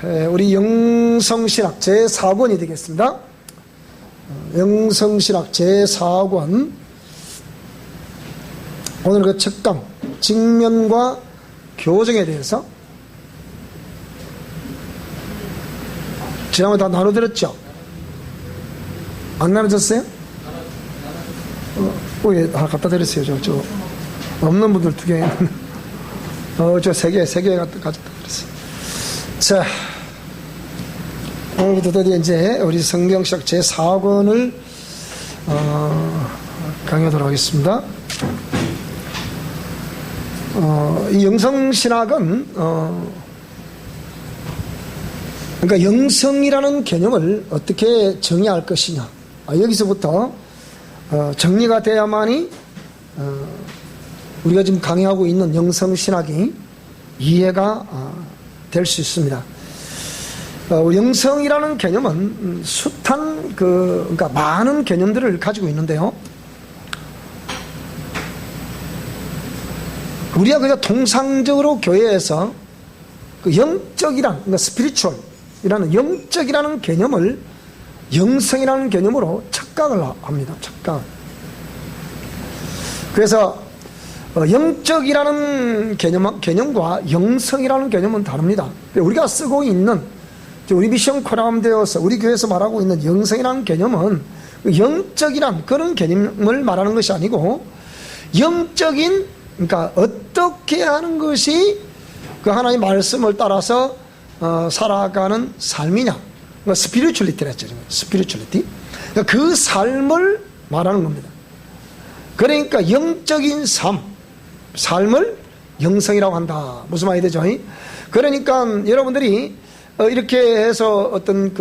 우리 영성신학 제4권이 되겠습니다. 영성신학 제4권 오늘 그 첫 강 직면과 교정에 대해서 지난번에 다 나눠드렸죠? 안 나눠졌어요? 예, 하나 갖다 드렸어요. 저 없는 분들 2개. 저 3개 갖다 드렸어요. 자, 오늘부터 드디어 이제 우리 성경신학 제4권을 강의하도록 하겠습니다. 이 영성신학은 그러니까 영성이라는 개념을 어떻게 정의할 것이냐, 여기서부터 정리가 돼야만이 우리가 지금 강의하고 있는 영성신학이 이해가 될 수 있습니다. 영성이라는 개념은 숱한 그러니까 많은 개념들을 가지고 있는데요. 우리가 그냥 통상적으로 교회에서 그 영적이란, 그러니까 스피리추얼이라는 영적이라는 개념을 영성이라는 개념으로 착각을 합니다. 착각. 그래서 영적이라는 개념과 영성이라는 개념은 다릅니다. 우리가 쓰고 있는, 우리 미션 코람되어서 우리 교회에서 말하고 있는 영성이라는 개념은 영적이란 그런 개념을 말하는 것이 아니고, 영적인, 그러니까 어떻게 하는 것이 그 하나님의 말씀을 따라서 살아가는 삶이냐, 스피리추얼리티라 했죠. 스피리추얼리티. 그 삶을 말하는 겁니다. 그러니까 영적인 삶을 영성이라고 한다. 무슨 말이 되죠? 그러니까 여러분들이 이렇게 해서 어떤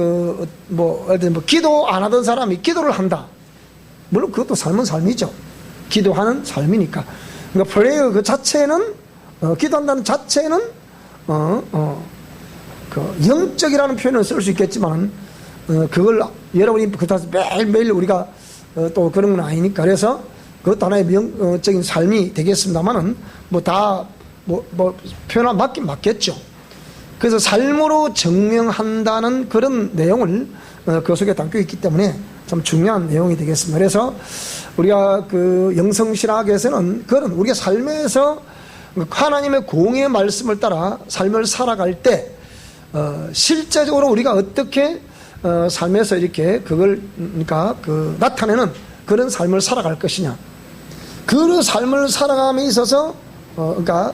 기도 안 하던 사람이 기도를 한다. 물론 그것도 삶은 삶이죠. 기도하는 삶이니까. 그러니까 프레이어 그 자체는 기도한다는 자체는 그 영적이라는 표현을 쓸 수 있겠지만 그걸 여러분이 그렇다고 매일매일 우리가 또 그런 건 아니니까, 그래서 그것도 하나의 영적인 삶이 되겠습니다만은 표현은 맞긴 맞겠죠. 그래서 삶으로 증명한다는 그런 내용을 그 속에 담겨 있기 때문에 참 중요한 내용이 되겠습니다. 그래서 우리가 그 영성신학에서는 그런 우리가 삶에서 하나님의 공의 말씀을 따라 삶을 살아갈 때 실제적으로 우리가 어떻게 삶에서 이렇게 그걸 그러니까 나타내는 그런 삶을 살아갈 것이냐, 그 삶을 살아감에 있어서 그러니까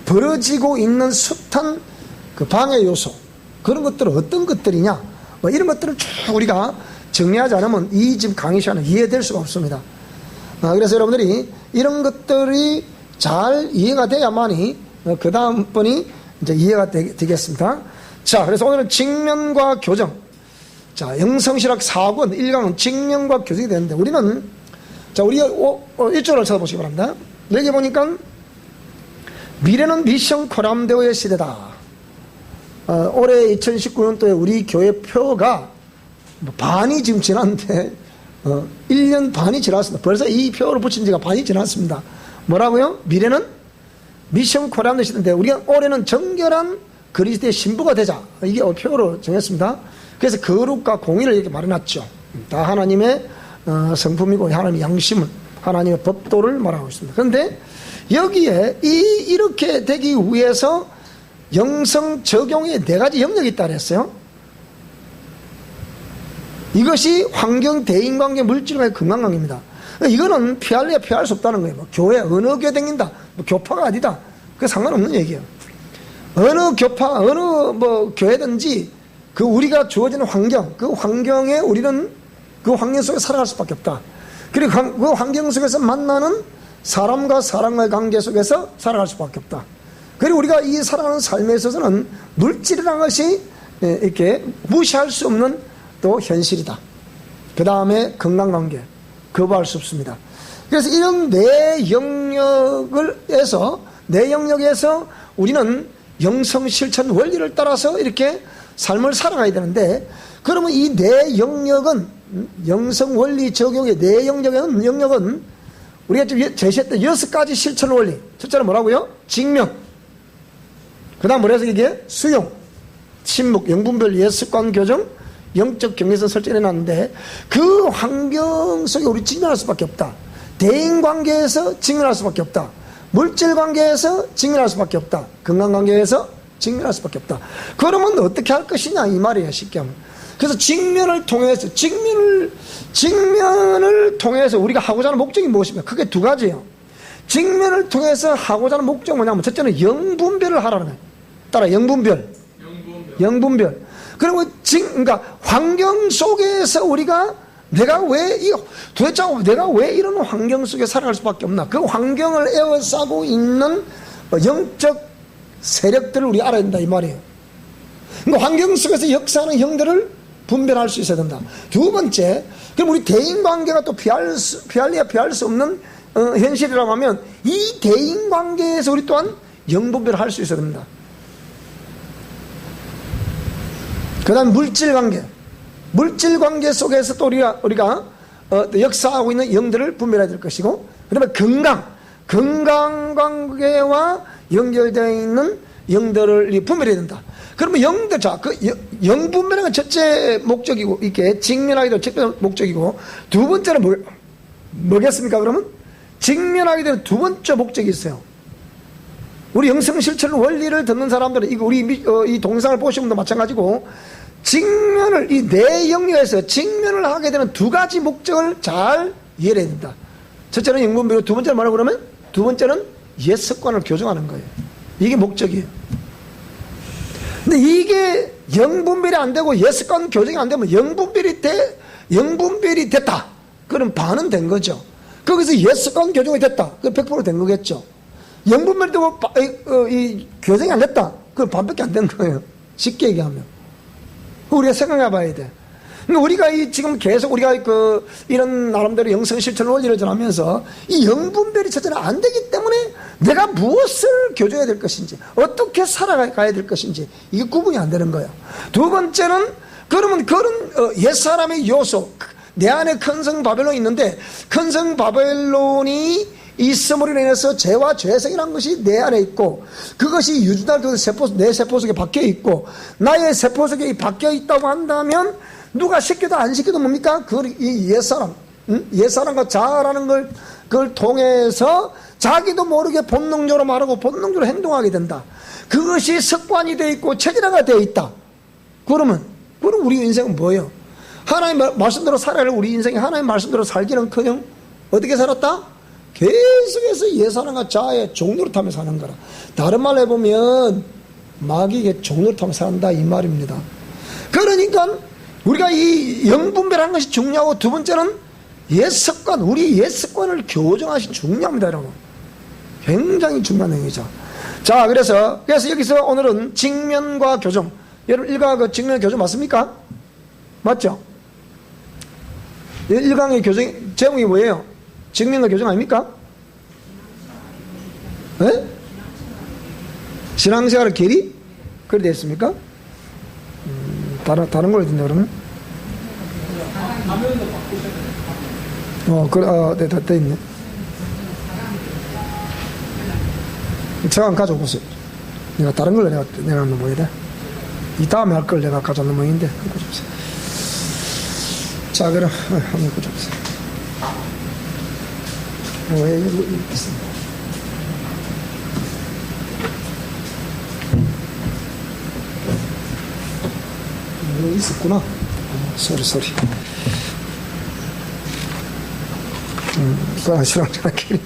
벌어지고 있는 숱한 그 방해 요소, 그런 것들은 어떤 것들이냐, 이런 것들을 쭉 우리가 정리하지 않으면 이 지금 강의 시간에 이해될 수가 없습니다. 그래서 여러분들이 이런 것들이 잘 이해가 돼야만이 그 다음 번이 이제 이해가 되겠습니다. 자, 그래서 오늘은 직면과 교정. 자, 영성신학 4권 1강은 직면과 교정이 되는데, 우리는 자, 우리가 1절을 찾아보시기 바랍니다. 여기 보니까 미래는 미션 코람데오의 시대다. 올해 2019년도에 우리 교회 표가 반이 지금 지났는데 1년 반이 지났습니다. 벌써 이 표를 붙인 지가 반이 지났습니다. 뭐라고요? 미래는 미션 코람데오의 시대인데, 우리가 올해는 정결한 그리스도의 신부가 되자, 이게 표로 정했습니다. 그래서 거룩과 공의를 이렇게 말해놨죠. 다 하나님의 성품이고 하나님의 양심을, 하나님의 법도를 말하고 있습니다. 그런데 여기에 이렇게 되기 위해서 영성 적용에 4가지 영역이 있다 그랬어요. 이것이 환경, 대인관계, 물질과의 건강관계입니다. 이거는 피할래야 피할 수 없다는 거예요. 교회, 어느 교회 다닌다, 교파가 아니다, 그게 상관없는 얘기예요. 어느 교파, 어느 교회든지 그 우리가 주어지는 환경, 그 환경에 우리는 그 환경 속에 살아갈 수밖에 없다. 그리고 그 환경 속에서 만나는 사람과 사람과의 관계 속에서 살아갈 수밖에 없다. 그리고 우리가 이 살아가는 삶에 있어서는 물질이라는 것이 이렇게 무시할 수 없는 또 현실이다. 그 다음에 건강관계, 거부할 수 없습니다. 그래서 이런 네 영역에서 우리는 영성 실천 원리를 따라서 이렇게 삶을 살아가야 되는데, 그러면 이 네 영역은, 영성 원리 적용의 네 영역은 우리가 지금 제시했던 6가지 실천 원리. 첫째는 뭐라고요? 직면. 그 다음 뭐라 해서 이게? 수용. 침묵, 영분별, 옛습관, 교정, 영적 경계선 설정해 놨는데 그 환경 속에 우리 직면할 수밖에 없다. 대인관계에서 직면할 수밖에 없다. 물질관계에서 직면할 수밖에 없다. 건강관계에서 직면할 수밖에 없다. 그러면 어떻게 할 것이냐 이 말이에요. 쉽게 하면. 그래서 직면을 통해서 직면을 통해서 우리가 하고자 하는 목적이 무엇입니까? 크게 두 가지예요. 직면을 통해서 하고자 하는 목적은 뭐냐면 첫째는 영분별을 하라는 거예요. 따라 영분별. 그리고 그러니까 환경 속에서 우리가 도대체 내가 왜 이런 환경 속에 살아갈 수밖에 없나? 그 환경을 에워싸고 있는 영적 세력들을 우리 알아야 된다 이 말이에요. 그러니까 환경 속에서 역사하는 형들을 분별할 수 있어야 된다. 두 번째, 그럼 우리 대인관계가 또 피할 수 없는 현실이라고 하면 이 대인관계에서 우리 또한 영분별을 할 수 있어야 됩니다. 그 다음 물질관계 속에서 또 우리가 역사하고 있는 영들을 분별해야 될 것이고, 그 다음에 건강관계와 연결되어 있는 영들을 분별해야 된다. 그러면 영분별은 첫째 목적이고, 이렇게 직면하기도 첫째 목적이고, 두 번째는 뭐겠습니까? 그러면 직면하게 되는 두 번째 목적이 있어요. 우리 영성실천 원리를 듣는 사람들은 이 동영상을 보시는 분도 마찬가지고, 이 내 영역에서 직면을 하게 되는 두 가지 목적을 잘 이해해야 된다. 첫째는 영분별이고, 두 번째는 뭐라고 그러면? 두 번째는 옛 습관을 교정하는 거예요. 이게 목적이에요. 근데 이게 영분별이 안 되고 옛 습관 교정이 안 되면 영분별이 됐다. 그럼 반은 된 거죠. 거기서 옛 습관 교정이 됐다. 그 100% 된 거겠죠. 영분별이 되고 이 교정이 안 됐다. 그럼 반밖에 안 된 거예요. 쉽게 얘기하면. 우리가 생각해 봐야 돼. 그러니까 우리가 지금 계속 우리가 이런 나름대로 영성 실천 원리를 전하면서 이 영분별이 첫째는 안 되기 때문에 내가 무엇을 교정해야 될 것인지, 어떻게 살아가야 될 것인지, 이게 구분이 안 되는 거예요. 두 번째는, 그러면 그런 옛사람의 요소, 내 안에 큰성 바벨론이 있는데, 큰성 바벨론이 있음으로 인해서 죄와 죄성이라는 것이 내 안에 있고, 그것이 유전자를 통해서 내 세포 속에 박혀 있고, 나의 세포 속에 박혀 있다고 한다면 누가 시켜도 안 시켜도 뭡니까? 이 옛사람과 자아라는 그걸 통해서 자기도 모르게 본능적으로 말하고 본능적으로 행동하게 된다. 그것이 습관이 되어 있고 체질화가 되어 있다. 그럼 우리 인생은 뭐예요? 하나님 말씀대로 살아야 할 우리 인생이 하나님 말씀대로 살기는커녕 어떻게 살았다? 계속해서 옛사람과 자아의 종노릇하며 사는 거라. 다른 말로 해보면 마귀에게 종노릇하며 산다 이 말입니다. 그러니까 우리가 이 영분별하는 것이 중요하고, 두 번째는 옛습관, 우리 옛습관을 교정하시 중요합니다, 여러분. 굉장히 중요한 내용이죠. 자, 그래서 여기서 오늘은 직면과 교정. 여러분, 1강 직면 교정 맞습니까? 맞죠? 1강의 교정, 제목이 뭐예요? 직면과 교정 아닙니까? 네? 신앙생활의 계리? 그래 되어 있습니까? 다른 걸 했는데, 그러면? 네, 다 있네. 제가 가져오고 있어요. 내가 다른 걸 내가 한번 돼. 이 다음에 할 걸 내가 가져오는 모양인데, 한번 보세요. 자, 그럼, 한번 보세요. 여기 있습니다. 여기 있었구나. 소리. 신앙생활 계리.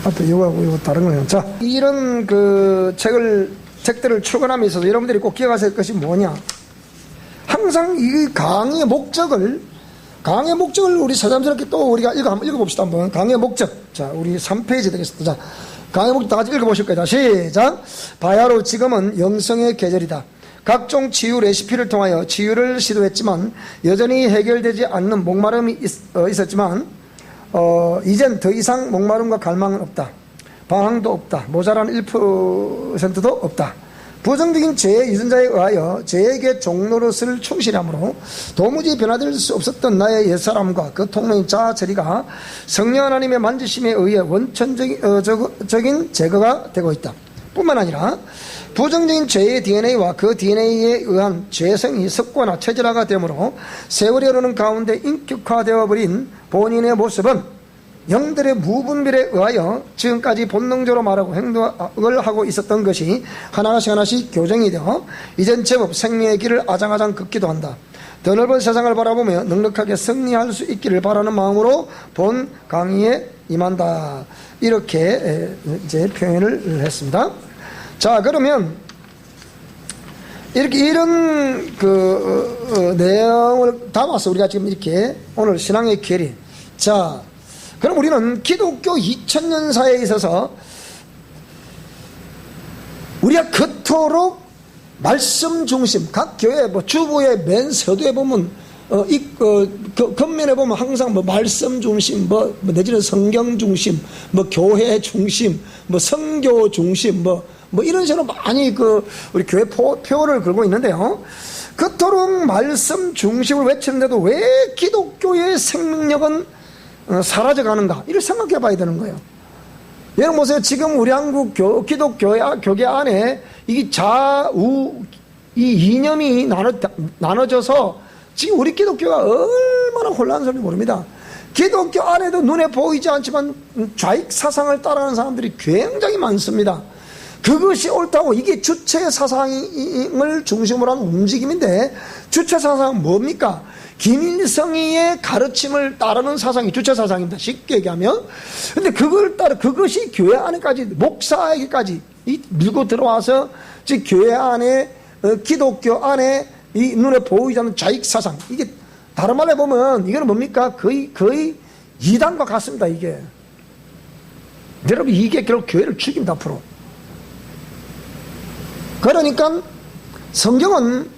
앞에 이거하고 이거 다른 거예요. 자, 이런 책들을 출간함에 있어서 여러분들이 꼭 기억하셔야 할 것이 뭐냐. 항상 이 강의의 목적을 우리 새삼스럽게 또 우리가 한번 읽어봅시다. 한번. 강의의 목적. 자, 우리 3페이지 되겠습니다. 자, 강의의 목적 다 같이 읽어보실 거예요. 자, 시작. 바야로 지금은 영성의 계절이다. 각종 치유 레시피를 통하여 치유를 시도했지만 여전히 해결되지 않는 목마름이 있었지만 이젠 더 이상 목마름과 갈망은 없다. 방황도 없다. 모자란 1%도 없다. 부정적인 죄의 유전자에 의하여 죄에게 종노릇을 충실함으로 도무지 변화될 수 없었던 나의 옛사람과 그 통로인 자아 처리가 성령 하나님의 만지심에 의해 원천적인 제거가 되고 있다. 뿐만 아니라 부정적인 죄의 DNA와 그 DNA에 의한 죄성이 습관화 체질화가 되므로 세월이 흐르는 가운데 인격화되어 버린 본인의 모습은 영들의 무분별에 의하여 지금까지 본능적으로 말하고 행동을 하고 있었던 것이 하나씩 교정이 되어 이젠 제법 생명의 길을 아장아장 걷기도 한다. 더 넓은 세상을 바라보며 넉넉하게 승리할 수 있기를 바라는 마음으로 본 강의에 임한다. 이렇게 이제 표현을 했습니다. 자, 그러면 이런 내용을 담아서 우리가 지금 이렇게 오늘 신앙의 계리. 자, 그럼 우리는 기독교 2000년사에 있어서 우리가 그토록 말씀 중심, 각 교회 주보의 맨 서두에 보면 겉면에 보면 항상 말씀 중심, 내지는 성경 중심, 교회 중심, 선교 중심, 이런 식으로 많이 우리 교회 표를 걸고 있는데요. 그토록 말씀 중심을 외치는데도 왜 기독교의 생명력은 사라져가는가? 이를 생각해 봐야 되는 거예요. 여러분 보세요. 지금 우리 한국 기독교계 안에 이 좌우 이 이념이 나눠져서 지금 우리 기독교가 얼마나 혼란스러운지 모릅니다. 기독교 안에도 눈에 보이지 않지만 좌익 사상을 따라하는 사람들이 굉장히 많습니다. 그것이 옳다고, 이게 주체 사상을 중심으로 한 움직임인데, 주체 사상은 뭡니까? 김일성이의 가르침을 따르는 사상이 주체 사상입니다. 쉽게 얘기하면. 근데 그걸 따라, 그것이 교회 안에까지, 목사에게까지 밀고 들어와서, 즉, 교회 안에, 기독교 안에 이 눈에 보이지 않는 좌익 사상. 이게, 다른 말로 해보면, 이거는 뭡니까? 거의 이단과 같습니다, 이게. 여러분, 이게 결국 교회를 죽입니다, 앞으로. 그러니까 성경은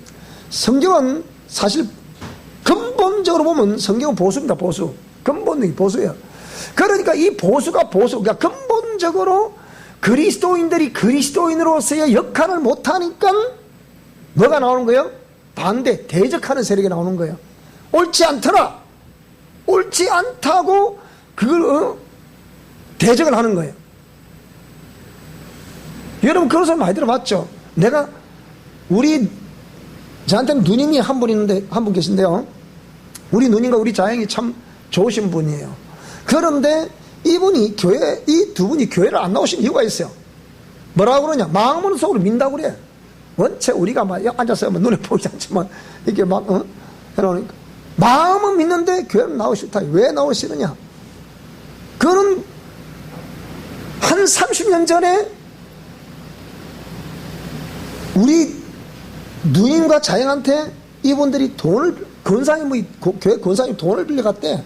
사실 근본적으로 보면 성경은 보수입니다. 보수. 근본이 보수예요. 그러니까 이 보수가 그러니까 근본적으로 그리스도인들이 그리스도인으로서의 역할을 못하니까 뭐가 나오는 거예요? 반대, 대적하는 세력이 나오는 거예요. 옳지 않더라. 옳지 않다고 그걸 대적을 하는 거예요. 여러분 그런 소리 많이 들어봤죠? 저한테는 누님이 한 분 계신데요. 우리 누님과 우리 자영이 참 좋으신 분이에요. 그런데 이 두 분이 교회를 안 나오신 이유가 있어요. 뭐라고 그러냐? 마음은 속으로 민다고 그래. 원체 우리가 막 앉아서 눈에 보이지 않지만, 이렇게 해놓으니까. 마음은 믿는데 교회는 나오기 싫다. 왜 나오기 싫으냐? 그거는 한 30년 전에 우리 누님과 자영한테 이분들이 교회 권사님 돈을 빌려갔대.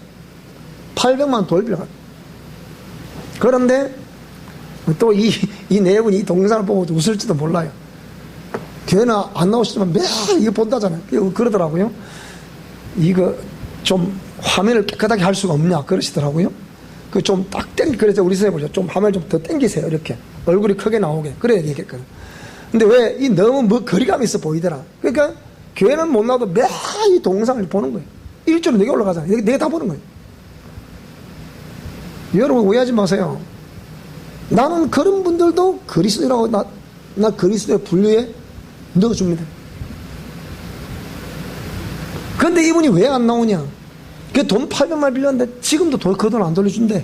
800만 원 돈을 빌려갔대. 그런데 또 이 네 분이 이 동영상을 보고 웃을지도 몰라요. 교회는 안 나오시지만 매일 이거 본다잖아요. 그러더라고요. 이거 좀 화면을 깨끗하게 할 수가 없냐 그러시더라고요. 그래서 우리 선생님 보죠. 좀 화면을 좀 더 당기세요. 이렇게 얼굴이 크게 나오게. 그래야 얘기했거든. 근데 왜 너무 거리감이 있어 보이더라. 그러니까 교회는 못 나와도 매일 이 동영상을 보는 거예요. 일주일에 4개 올라가잖아요. 내가 다 보는 거예요. 여러분 오해하지 마세요. 나는 그런 분들도 그리스도라고 나 그리스도의 분류에 넣어줍니다. 그런데 이분이 왜 안 나오냐? 그 돈 800만 빌렸는데 지금도 그 돈 안 돌려준대.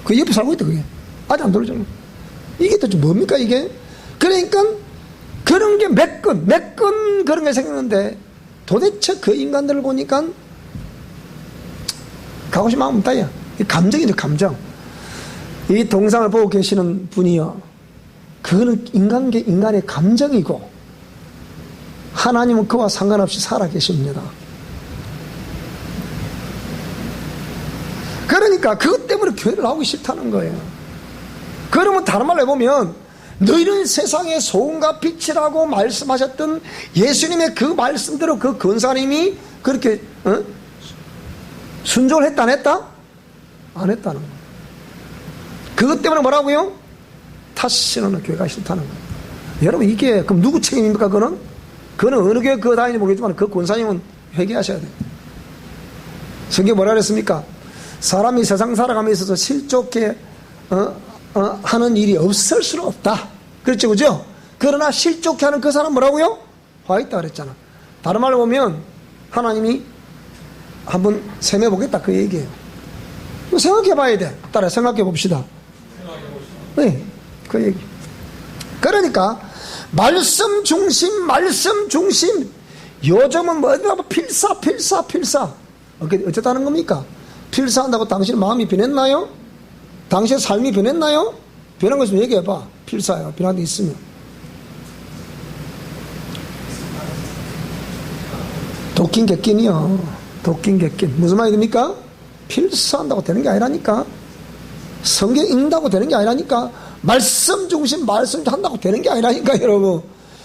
그 옆에 살고 있다 그게. 아직 안 돌려주는. 이게 도대체 뭡니까 이게? 그러니까 그런 게 몇 건 그런 게 생겼는데 도대체 그 인간들을 보니까 가고 싶은 마음 없다. 야. 감정이죠, 감정. 이 동상을 보고 계시는 분이요. 그거는 인간의 감정이고 하나님은 그와 상관없이 살아 계십니다. 그러니까 그것 때문에 교회를 나오기 싫다는 거예요. 그러면 다른 말로 해보면 너희는 세상의 소금과 빛이라고 말씀하셨던 예수님의 그 말씀대로 그 권사님이 그렇게 순종을 했다 안 했다? 안 했다는 거예요. 그것 때문에 뭐라고요? 다시는 교회가 싫다는 거예요. 여러분 이게 그럼 누구 책임입니까? 그거는 어느 교회 그거 다니는지 모르겠지만 그 권사님은 회개하셔야 돼요. 성경에 뭐라 그랬습니까? 사람이 세상 살아가면서 있어서 실족해 하는 일이 없을 수는 없다. 그렇죠, 그죠? 그러나 실족해 하는 그 사람 뭐라고요? 화 있다 그랬잖아. 다른 말로 보면 하나님이 한번 세매 보겠다 그 얘기예요. 생각해 봐야 돼. 따라 생각해 봅시다. 네, 그 얘기. 그러니까 말씀 중심, 말씀 중심. 요즘은 뭐냐면 필사. 어쨌다는 겁니까? 필사한다고 당신 마음이 변했나요? 당신의 삶이 변했나요? 변한 것 좀 얘기해봐. 필사요. 변한 게 있으면. 도끼인 객긴이요. 도끼인 객긴. 무슨 말입니까? 필사한다고 되는 게 아니라니까. 성경 읽는다고 되는 게 아니라니까. 말씀 중심, 말씀 한다고 되는 게 아니라니까, 여러분.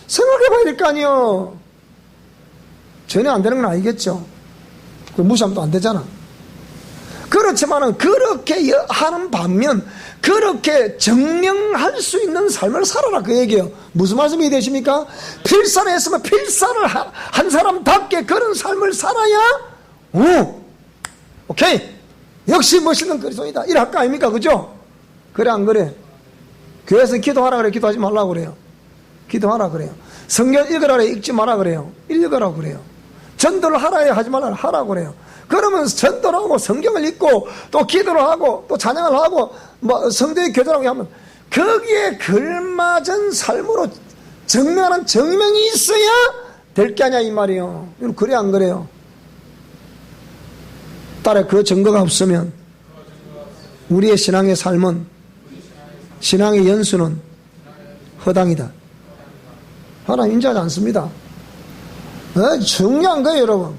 생각해 봐야 될 거 아니에요. 전혀 안 되는 건 아니겠죠. 무시하면 또 안 되잖아. 그렇지만은 그렇게 하는 반면 그렇게 증명할 수 있는 삶을 살아라 그 얘기예요. 무슨 말씀이 되십니까? 필사를 했으면 필사를 한 사람답게 그런 삶을 살아야 오케이 역시 멋있는 그리스도인이다 이래 할 거 아닙니까? 그죠? 그래 안 그래? 교회에서 기도하라 그래 기도하지 말라고 그래요. 기도하라 그래요. 성경 읽으라 그래 읽지 마라 그래요. 읽으라고 그래요. 전도를 하라 해 하지 말라 하라고 그래요. 그러면 전도를 하고 성경을 읽고 또 기도를 하고 또 찬양을 하고 뭐 성도의 교제라고 하면 거기에 걸맞은 삶으로 증명하는 증명이 있어야 될 게 아니야 이 말이에요. 그래 안 그래요? 따라 그 증거가 없으면 우리의 신앙의 삶은 신앙의 연수는 허당이다. 하나님 인정하지 않습니다. 중요한 거예요 여러분.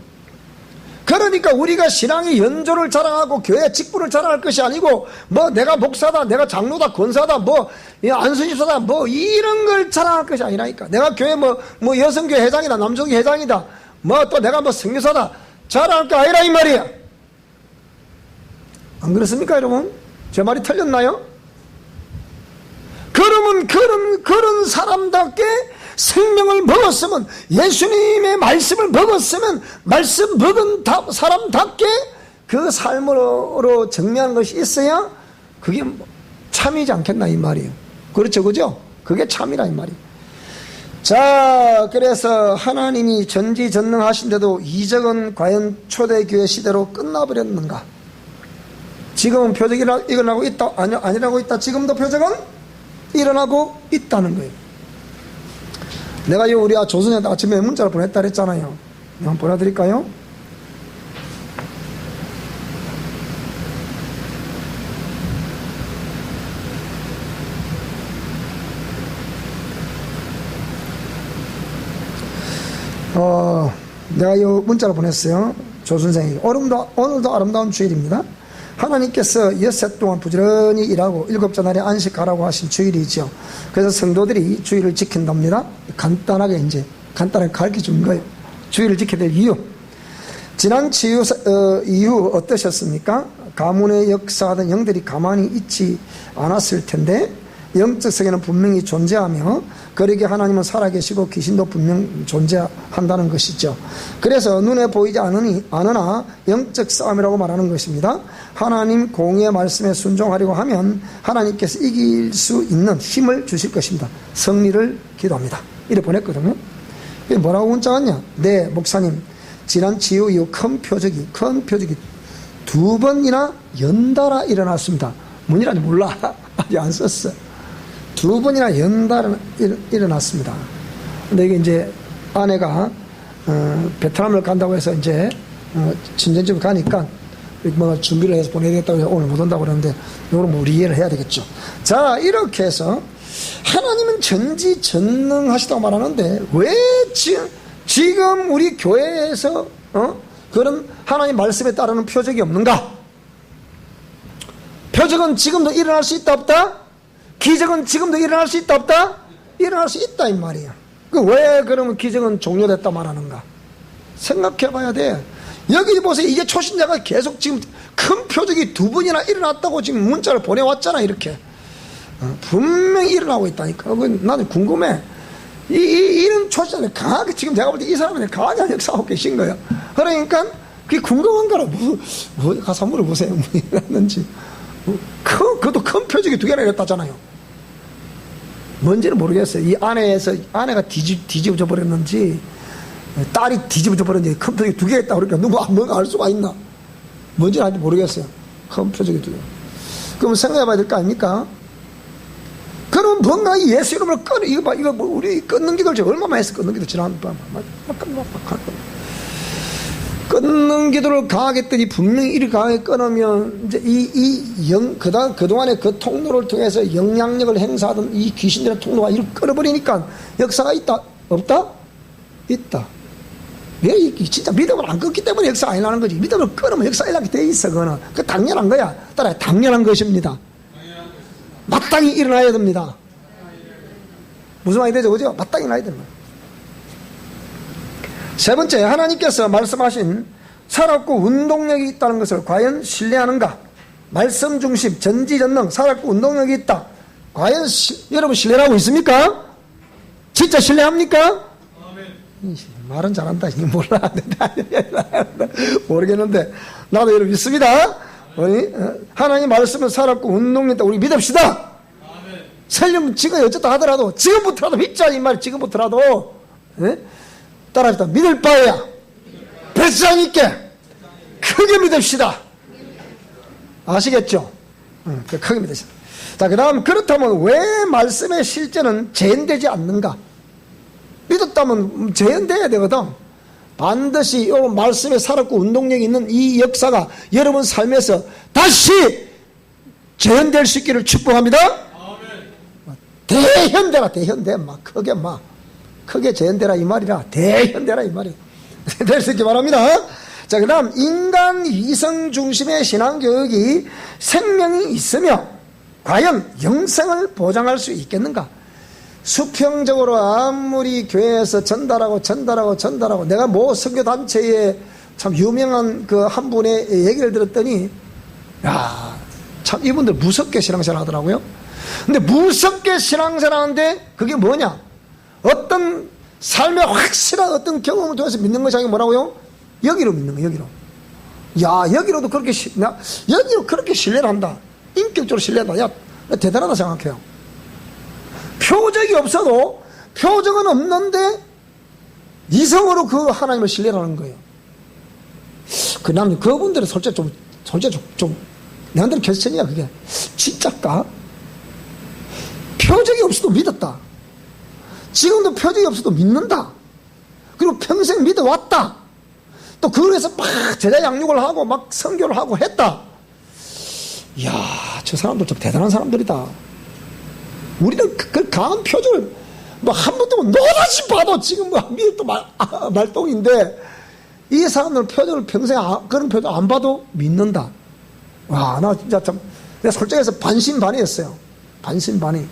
그러니까 우리가 신앙의 연조를 자랑하고 교회 직분을 자랑할 것이 아니고 뭐 내가 목사다 내가 장로다 권사다 뭐 안수집사다 뭐 이런 걸 자랑할 것이 아니라니까. 내가 교회 뭐 여성교회 회장이다 남성교회 회장이다 뭐 또 내가 뭐 선교사다 자랑할 게 아니라 이 말이야. 안 그렇습니까 여러분? 제 말이 틀렸나요? 그러면 그런 사람답게 생명을 먹었으면 예수님의 말씀을 먹었으면 말씀 먹은 사람답게 그 삶으로 정리하는 것이 있어야 그게 참이지 않겠나 이 말이에요. 그렇죠 그죠? 그게 참이라 이 말이에요. 자 그래서 하나님이 전지전능하신데도 이적은 과연 초대교회 시대로 끝나버렸는가? 지금은 표적이 일어나고 있다 아니라고 있다. 지금도 표적은 일어나고 있다는 거예요. 내가 우리 조선에다 아침에 문자를 보냈다 그랬잖아요. 한번 보내드릴까요? 내가 이 문자를 보냈어요. 조선생이 오늘도 아름다운 주일입니다. 하나님께서 엿새 동안 부지런히 일하고 일곱째 날에 안식하라고 하신 주일이죠. 그래서 성도들이 주일을 지킨답니다. 간단하게 가르쳐 준 거예요. 주일을 지켜야 될 이유. 지난 치유 이후 어떠셨습니까? 가문의 역사하던 영들이 가만히 있지 않았을 텐데 영적 세계는 분명히 존재하며 그러기에 하나님은 살아계시고 귀신도 분명 존재한다는 것이죠. 그래서 눈에 보이지 않으나 영적 싸움이라고 말하는 것입니다. 하나님 공의의 말씀에 순종하려고 하면 하나님께서 이길 수 있는 힘을 주실 것입니다. 승리를 기도합니다. 이래 보냈거든요. 이게 뭐라고 문자 왔냐? 네 목사님 지난 치유 이후 큰 표적이 2번이나 연달아 일어났습니다. 뭔일인지 몰라. 아직 안 썼어. 2번이나 연달아 일어났습니다. 근데 이게 이제 아내가 베트남을 간다고 해서 이제 친정집에 가니까 뭐 준비를 해서 보내야겠다고 해서 오늘 못 온다고 그러는데 이거는 우리 이해를 해야 되겠죠. 자 이렇게 해서 하나님은 전지전능하시다고 말하는데 왜 지금 우리 교회에서 그런 하나님 말씀에 따르는 표적이 없는가? 표적은 지금도 일어날 수 있다 없다? 기적은 지금도 일어날 수 있다 없다? 일어날 수 있다 이 말이야. 왜 그러면 기적은 종료됐다 말하는가? 생각해 봐야 돼. 여기 보세요. 이게 초신자가 계속 지금 큰 표적이 2번이나 일어났다고 지금 문자를 보내왔잖아 이렇게. 분명히 일어나고 있다니까. 나는 궁금해. 이런 초신자는 강하게 지금 제가 볼 때 이 사람은 강하게 역사하고 계신 거예요. 그러니까 그게 궁금한 거라. 가서 물어보세요. 뭐 일어났는지. 그것도 큰 표적이 2개나 일어났다잖아요. 뭔지는 모르겠어요. 이 안에서 아내가 뒤집어져 버렸는지 딸이 뒤집어져 버렸는지 큰 표적이 두 개 있다 그러니까 누가 뭔가 알 수가 있나? 뭔지는 아직 모르겠어요. 큰 표적이 두 개. 그럼 생각해 봐야 될 거 아닙니까? 그럼 뭔가 예수 이름을 끊어, 이거 뭐 우리 끊는 기도를 제가 얼마나 했어, 끊는 기도 지난 밤. 끊는 기도를 강하겠더니 분명히 이를 강하게 끊으면 이제 그동안에 그 통로를 통해서 영향력을 행사하던 이 귀신들의 통로가 이를 끊어버리니까 역사가 있다? 없다? 있다. 왜 진짜 믿음을 안 끊기 때문에 역사가 일어나는 거지. 믿음을 끊으면 역사가 일어나게 돼 있어. 그거는 그 당연한 거야. 따라야 당연한 것입니다. 마땅히 일어나야 됩니다. 무슨 말이 되죠? 그죠? 마땅히 일어나야 됩니다. 세 번째, 하나님께서 말씀하신 살았고 운동력이 있다는 것을 과연 신뢰하는가? 말씀 중심, 전지전능, 살았고 운동력이 있다. 과연 여러분 신뢰하고 있습니까? 진짜 신뢰합니까? 말은 잘한다. 몰라. 모르겠는데 나도 여러분 믿습니다. 하나님 말씀은 살았고 운동력 있다. 우리 믿읍시다. 설령 지금 어쨌다 하더라도 지금부터라도 믿자 이 말. 지금부터라도 따라합시다. 믿을 바에야 배짱 있게 크게 믿읍시다. 아시겠죠? 크게 믿으시다. 자, 그 다음 그렇다면 왜 말씀의 실제는 재현되지 않는가? 믿었다면 재현돼야 되거든. 반드시 이 말씀에 살았고 운동력이 있는 이 역사가 여러분 삶에서 다시 재현될 수 있기를 축복합니다. 대현되라. 대현돼. 크게 재현되라 이 말이라. 대현되라 이 말이야. 될 수 있게 바랍니다. 자, 그 다음 인간 이성 중심의 신앙교육이 생명이 있으며 과연 영생을 보장할 수 있겠는가? 수평적으로 아무리 교회에서 전달하고 내가 뭐 선교단체에 참 유명한 그 한 분의 얘기를 들었더니 야, 참 이분들 무섭게 신앙생활 하더라고요. 근데 무섭게 신앙생활 하는데 그게 뭐냐? 어떤 삶의 확실한 어떤 경험을 통해서 믿는 것이 아니고 뭐라고요? 여기로 믿는 거예요. 여기로. 야, 여기로도 그렇게 여기로 그렇게 신뢰를 한다. 인격적으로 신뢰한다. 야, 대단하다 생각해요. 표적이 없어도 표적은 없는데 이성으로 그 하나님을 신뢰하는 거예요. 그분들은 솔직히 좀 내한테는 결선이야. 그게 진짜까? 표적이 없어도 믿었다. 지금도 표적이 없어도 믿는다. 그리고 평생 믿어왔다. 또 그래서 막 제자 양육을 하고 막 선교를 하고 했다. 이야, 저 사람들 좀 대단한 사람들이다. 우리는 그 강한 표적을 뭐 한 번도 노다지 봐도 지금 뭐 믿을 또 말똥인데 이 사람들은 표적을 평생 그런 표적 안 봐도 믿는다. 와, 나 진짜 참 내가 솔직해서 반신반의했어요. 반신반의.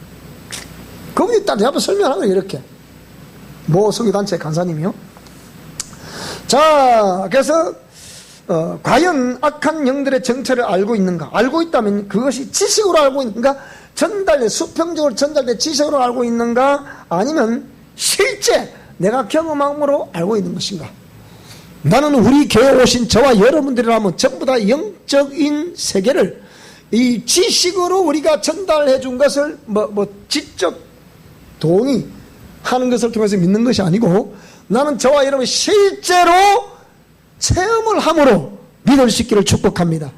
그분이 딱 내 앞에 설명하는 거예요. 이렇게 뭐 선교단체 간사님이요. 자, 그래서 과연 악한 영들의 정체를 알고 있는가? 알고 있다면 그것이 지식으로 알고 있는가? 수평적으로 전달된 지식으로 알고 있는가? 아니면 실제 내가 경험함으로 알고 있는 것인가? 나는 우리 교회 오신 저와 여러분들이라면 전부 다 영적인 세계를 이 지식으로 우리가 전달해 준 것을 지적 동의하는 것을 통해서 믿는 것이 아니고 나는 저와 여러분이 실제로 체험을 함으로 믿을 수 있기를 축복합니다.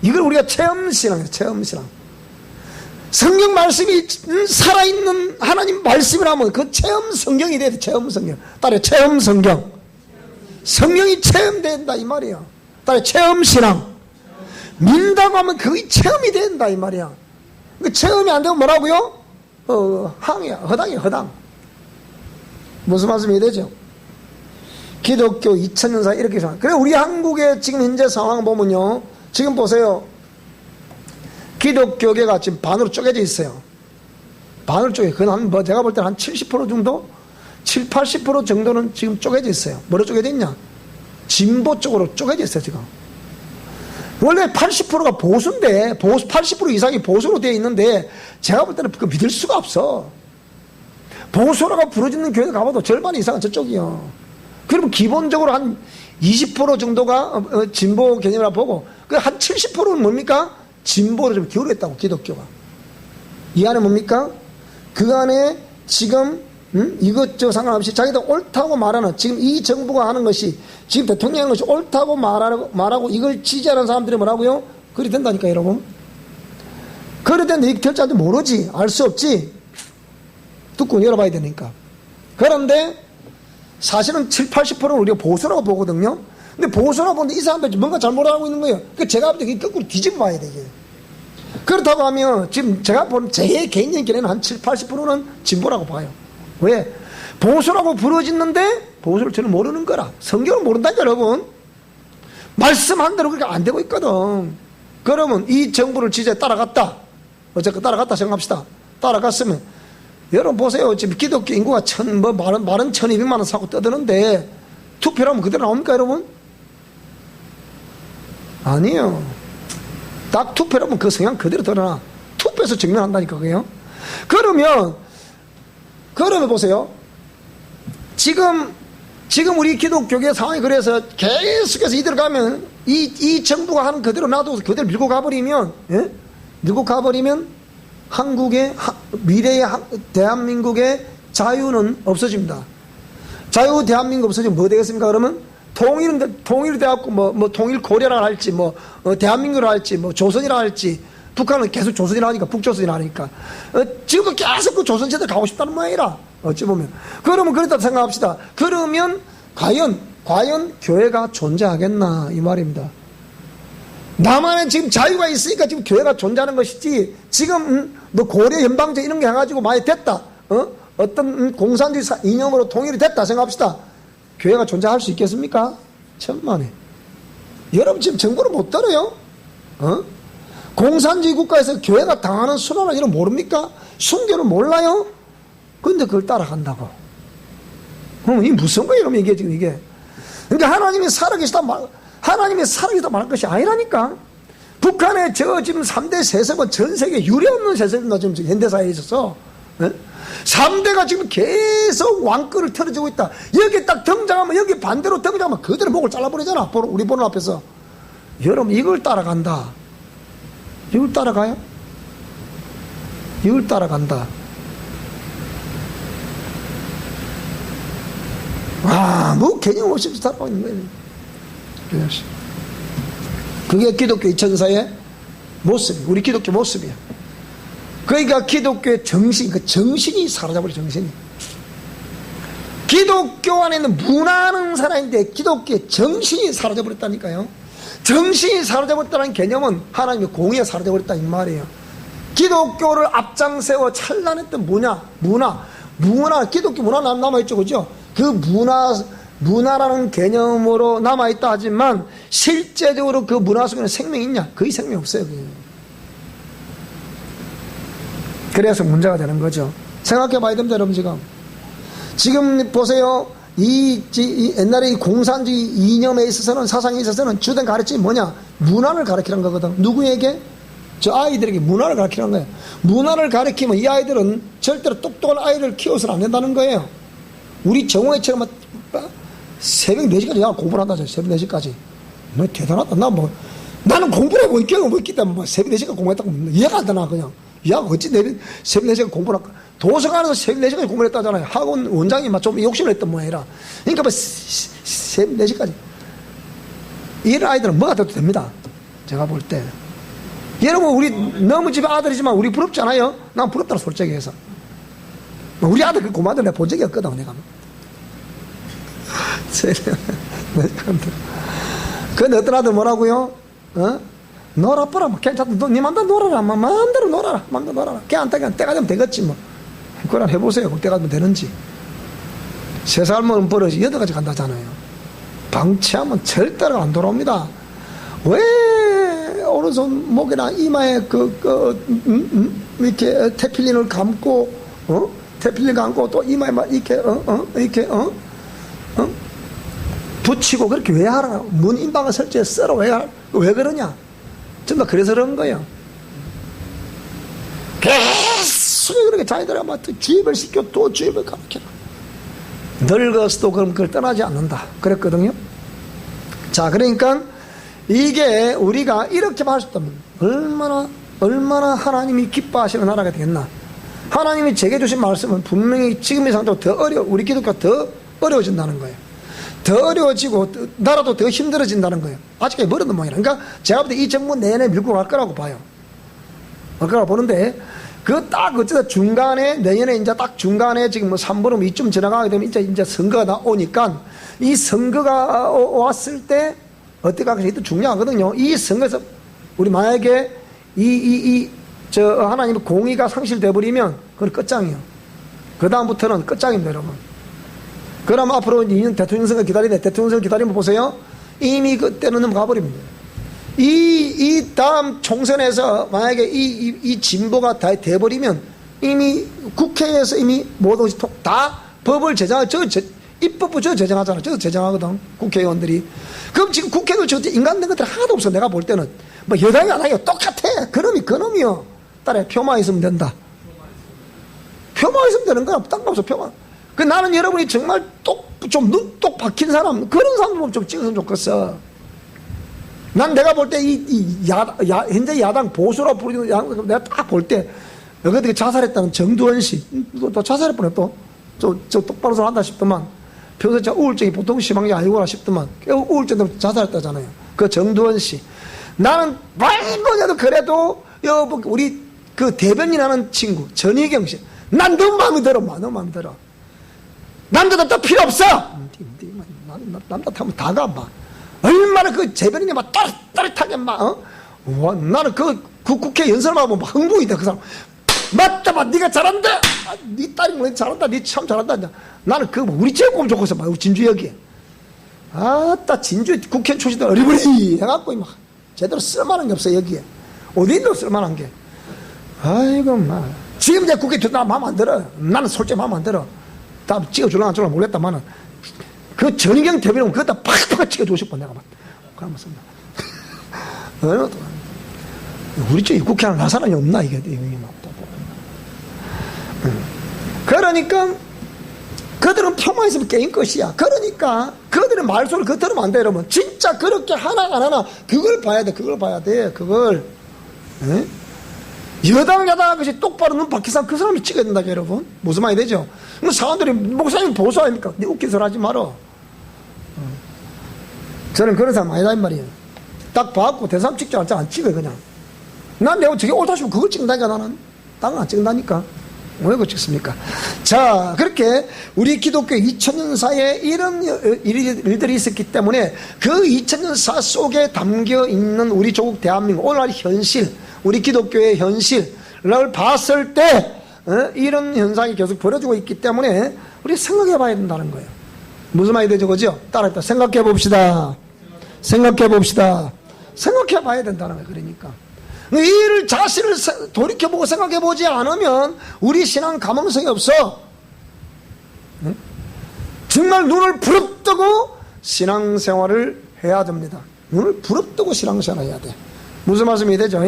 이걸 우리가 체험신앙이에요. 체험신앙. 성경 말씀이 살아있는 하나님 말씀이라면 그 체험 성경이 돼야 돼. 체험 성경. 따라해. 체험 성경. 성경이 체험된다 이 말이야. 따라해. 체험신앙. 믿는다고 하면 그게 체험이 된다 이 말이야. 그 체험이 안 되면 뭐라고요? 항이야. 허당이야. 허당. 무슨 말씀이 되죠? 기독교 2000년 사이 이렇게 생각. 그래 우리 한국의 지금 현재 상황 보면요. 지금 보세요. 기독교계가 지금 반으로 쪼개져 있어요. 반으로 쪼개. 그건 제가 볼 때는 한 70% 정도? 70, 80% 정도는 지금 쪼개져 있어요. 뭐로 쪼개져 있냐? 진보 쪽으로 쪼개져 있어요, 지금. 원래 80%가 보수인데, 80% 이상이 보수로 되어 있는데, 제가 볼 때는 그 믿을 수가 없어. 보수라고 부르짖는 교회 가봐도 절반 이상은 저쪽이요. 그러면 기본적으로 한 20% 정도가 진보 개념이라 보고, 그 한 70%는 뭡니까? 진보로 좀 기울였다고, 기독교가. 이 안에 뭡니까? 그 안에 지금 이것저것 상관없이 자기도 옳다고 말하는, 지금 이 정부가 하는 것이, 지금 대통령이 하는 것이 옳다고 말하고 이걸 지지하는 사람들이 뭐라고요? 그리 된다니까 여러분. 그리 된데 이 결자인지 모르지, 알 수 없지. 뚜껑 열어봐야 되니까. 그런데 사실은 70~80%는 우리가 보수라고 보거든요. 근데 보수라고 보는데 이 사람들이 뭔가 잘못하고 있는 거예요. 그러니까 제가 볼 때 거꾸로 뒤집어 봐야 되게. 그렇다고 하면 지금 제가 보는 제 개인적인 견해는 한 70~80%는 진보라고 봐요. 왜? 보수라고 부르짖는데 보수를 저는 모르는 거라. 성경을 모른다니까 여러분. 말씀한 대로 그렇게 안 되고 있거든. 그러면 이 정부를 지지해 따라갔다. 어쨌든 따라갔다 생각합시다. 따라갔으면 여러분 보세요. 지금 기독교 인구가 말은 1200만 원 사고 떠드는데 투표하면 그대로 나옵니까 여러분? 아니에요. 딱 투표하면 그 성향 그대로 드러나. 투표에서 증명한다니까 그게요. 그러면 보세요. 지금 우리 기독교계 상황이 그래서 계속해서 이대로 가면 이 정부가 하는 그대로 놔두고 그대로 밀고 가버리면, 예? 밀고 가버리면 한국의 미래의 대한민국의 자유는 없어집니다. 자유 대한민국 없어지면 뭐 되겠습니까? 그러면 통일이 돼갖고 뭐 통일 고려라 할지 대한민국이라 할지 조선이라 할지, 북한은 계속 조선이라 하니까 북조선이라 하니까 지금도 계속 그 조선시대 가고 싶다는 모양이라 어찌 보면. 그러면 그렇다 생각합시다. 그러면 과연 교회가 존재하겠나 이 말입니다. 남한에 지금 자유가 있으니까 지금 교회가 존재하는 것이지, 지금 뭐 고려 연방제 이런 게 해가지고 많이 됐다, 어떤 공산주의 이념으로 통일이 됐다 생각합시다. 교회가 존재할 수 있겠습니까? 천만에. 여러분 지금 정보를 못 들어요? 공산주의 국가에서 교회가 당하는 수나라 이런 모릅니까? 순교는 몰라요? 근데 그걸 따라간다고. 이게 무슨 거예요? 그러면 이게 지금 이게. 그러니까 하나님이 살아계시다 말할 것이 아니라니까. 북한의 지금 3대 세습은 전 세계 유례없는 세습입니다. 지금 현대사회에 있어서. 3대가 지금 계속 왕권을 틀어지고 있다. 여기 딱 등장하면, 여기 반대로 등장하면 그대로 목을 잘라버리잖아. 우리 보는 앞에서. 여러분, 이걸 따라간다. 이걸 따라가요? 이걸 따라간다. 뭐 개념 없이 살아가고 있는 거예요. 그게 기독교 2000사의 모습, 우리 기독교 모습이야. 그러니까 기독교의 정신, 그 정신이 사라져버려, 정신이. 기독교 안에는 문화는 살아있는데 기독교의 정신이 사라져버렸다니까요. 정신이 사라져버렸다는 개념은 하나님의 공의가 사라져버렸다 이 말이에요. 기독교를 앞장세워 찬란했던 문화, 기독교 문화 남아있죠, 그죠? 그 문화라는 개념으로 남아있다 하지만 실제적으로 그 문화 속에는 생명이 있냐? 거의 생명이 없어요. 그래서 문제가 되는 거죠. 생각해 봐야 됩니다, 여러분. 지금 보세요. 옛날에 이 공산주의 이념에 있어서는, 사상에 있어서는 주된 가르침이 뭐냐? 문화를 가르치는 거거든. 누구에게? 저 아이들에게 문화를 가르치는 거예요. 문화를 가르치면 이 아이들은 절대로 똑똑한 아이를 키워서는 안 된다는 거예요. 우리 정호회처럼 새벽 4시까지 야 공부를 한다. 새벽 4시까지. 뭐 대단하다. 나는 공부를 해보고 있기 때문에 새벽 4시까지 공부했다고 이해가 안 되나 그냥. 야 어찌 새벽 4시까지 공부를 할까. 도서관에서 새벽 4시까지 공부를 했다잖아요. 학원 원장이 좀 욕심을 했던 모양이라. 그러니까 새벽 4시까지. 이런 아이들은 뭐가 돼도 됩니다. 제가 볼 때. 여러분 우리 너무 집에 아들이지만 우리 부럽지 않아요? 난 부럽다고 솔직히 해서. 우리 아들 그 고마들 내가 본 적이 없거든. 내가 근데 어떤 아들 뭐라고요? 놀아보라. 괜찮다. 네 맘대로 놀아라. 마음대로 놀아라. 마음대로 놀아라. 걔 안 때가 되면 되겠지 뭐. 그걸 해보세요. 그때가 되면 되는지. 3살 먹은 버릇이 8가지 간다잖아요. 방치하면 절대로 안 돌아옵니다. 왜 오른손 목이나 이마에 이렇게 테필린을 감고 테필린 감고 또 이마에 막 이렇게 붙이고 그렇게 왜 하라? 문 인방을 설치해 써라. 왜 그러냐? 전부 다 그래서 그런 거예요. 계속 그렇게 자기들이 막 주입을 시켜 또 주입을 가르쳐라. 늙어서도 그럼 그걸 떠나지 않는다. 그랬거든요. 자, 그러니까 이게 우리가 이렇게만 할 수 있다면 얼마나 얼마나 하나님이 기뻐하시는 나라가 되겠나. 하나님이 제게 주신 말씀은 분명히 지금의 상태로 우리 기독교가 더 어려워진다는 거예요. 더 어려워지고 나라도 더 힘들어진다는 거예요. 아직까지 멀었는 모양이라. 그러니까 제가 볼 때 이 정부 내내 밀고 갈 거라고 봐요. 갈 거라고 보는데 딱 어쩌다 중간에 내년에 이제 딱 중간에 지금 뭐 3분음 이쯤 지나가게 되면 이제 선거가 나오니까 이 선거가 왔을 때 어떻게 할까 이게 중요하거든요. 이 선거에서 우리 만약에 하나님의 공의가 상실돼 버리면 그건 끝장이에요. 그 다음부터는 끝장입니다, 여러분. 그럼 앞으로 2년 대통령 선거 기다리네. 대통령 선거 기다리면 보세요. 이미 그때는 넘어가 버립니다. 이 다음 총선에서 만약에 이 진보가 다 돼버리면 이미 국회에서 이미 모두 다 법을 입법부 제정하잖아. 저 제정하거든. 국회의원들이. 그럼 지금 국회도 인간된 것들 하나도 없어. 내가 볼 때는. 뭐 여당이 안 하요. 똑같아. 그놈이요. 딸에 표만 있으면 된다. 표만 있으면 되는 거야. 딴 거 없어. 표만. 나는 여러분이 정말 좀 눈똑 박힌 사람, 그런 사람들 좀 찍었으면 좋겠어. 난 내가 볼 때 현재 야당 보수로 부르는 야당, 내가 딱 볼 때, 여기 자살했다는 정두원 씨, 또 자살할 뻔해 또. 저 똑바로 좀 한다 싶더만. 평소에 저 우울증이 보통 심한 게 아니구나 싶더만. 우울증 자살했다잖아요. 그 정두원 씨. 나는 말고냐도 그래도, 우리 그 대변인 하는 친구, 전희경 씨. 난 너무 마음에 들어, 너무 마음에 들어. 남자들 다 필요 없어! 남자 타면 다 가, 막. 얼마나 그 재변인이 막 따뜻하게 막, 나는 그 국회 연설만 하면 막 흥분이 돼, 그 사람. 맞다, 네가 잘한다! 네 딸이 뭐 잘한다, 네 참 잘한다. 나는 우리 제일 보면 좋겠어, 막, 우리 진주역이. 아따, 진주 국회 출신들 어리버리 해갖고, 막, 제대로 쓸만한 게 없어, 여기에. 어디 있노, 쓸만한 게. 아이고, 막. 지금 이제 국회 나 마음 안 들어. 나는 솔직히 마음 안 들어. 다 찍어줄라 안 줄라 모르겠다만은 그 전희경 대변인 그거 다 팍팍 찍어주고 싶어 내가 막 그러면습니다. 우리 쪽에 국회 하나 나 사람이 없나 이게 그러니까 그들은 표만 있으면 게임 끝이야. 그러니까 그들의 말소를 그거 들으면 안 돼 여러분. 진짜 그렇게 하나 안 하나 그걸 봐야 돼. 그걸 여당 야당 것이 똑바로 눈 박히상 그 사람이 찍어야 된다 여러분. 무슨 말이 되죠? 뭐 사람들이 목사님 보수 아닙니까? 네 웃긴 소리 하지 마라. 저는 그런 사람 아니다 이 말이에요. 딱 봐갖고 대사람 찍지 않자 안 찍어요 그냥. 난 내가 저게 옳다 싶으면 그걸 찍는다니까 나는. 딴 거 안 찍는다니까. 왜 그거 찍습니까? 자 그렇게 우리 기독교 2000년사에 이런 일들이 있었기 때문에 그 2000년사 속에 담겨있는 우리 조국 대한민국 오늘날 현실 우리 기독교의 현실을 봤을 때 이런 현상이 계속 벌어지고 있기 때문에 우리 생각해 봐야 된다는 거예요. 무슨 말이 되죠? 그죠? 따라했다. 생각해 봅시다. 생각해 봐야 된다는 거예요. 그러니까 이 일을 자신을 돌이켜보고 생각해 보지 않으면 우리 신앙 가망성이 없어. 정말 눈을 부릅뜨고 신앙생활을 해야 됩니다. 눈을 부릅뜨고 신앙생활을 해야 돼. 무슨 말씀이 되죠?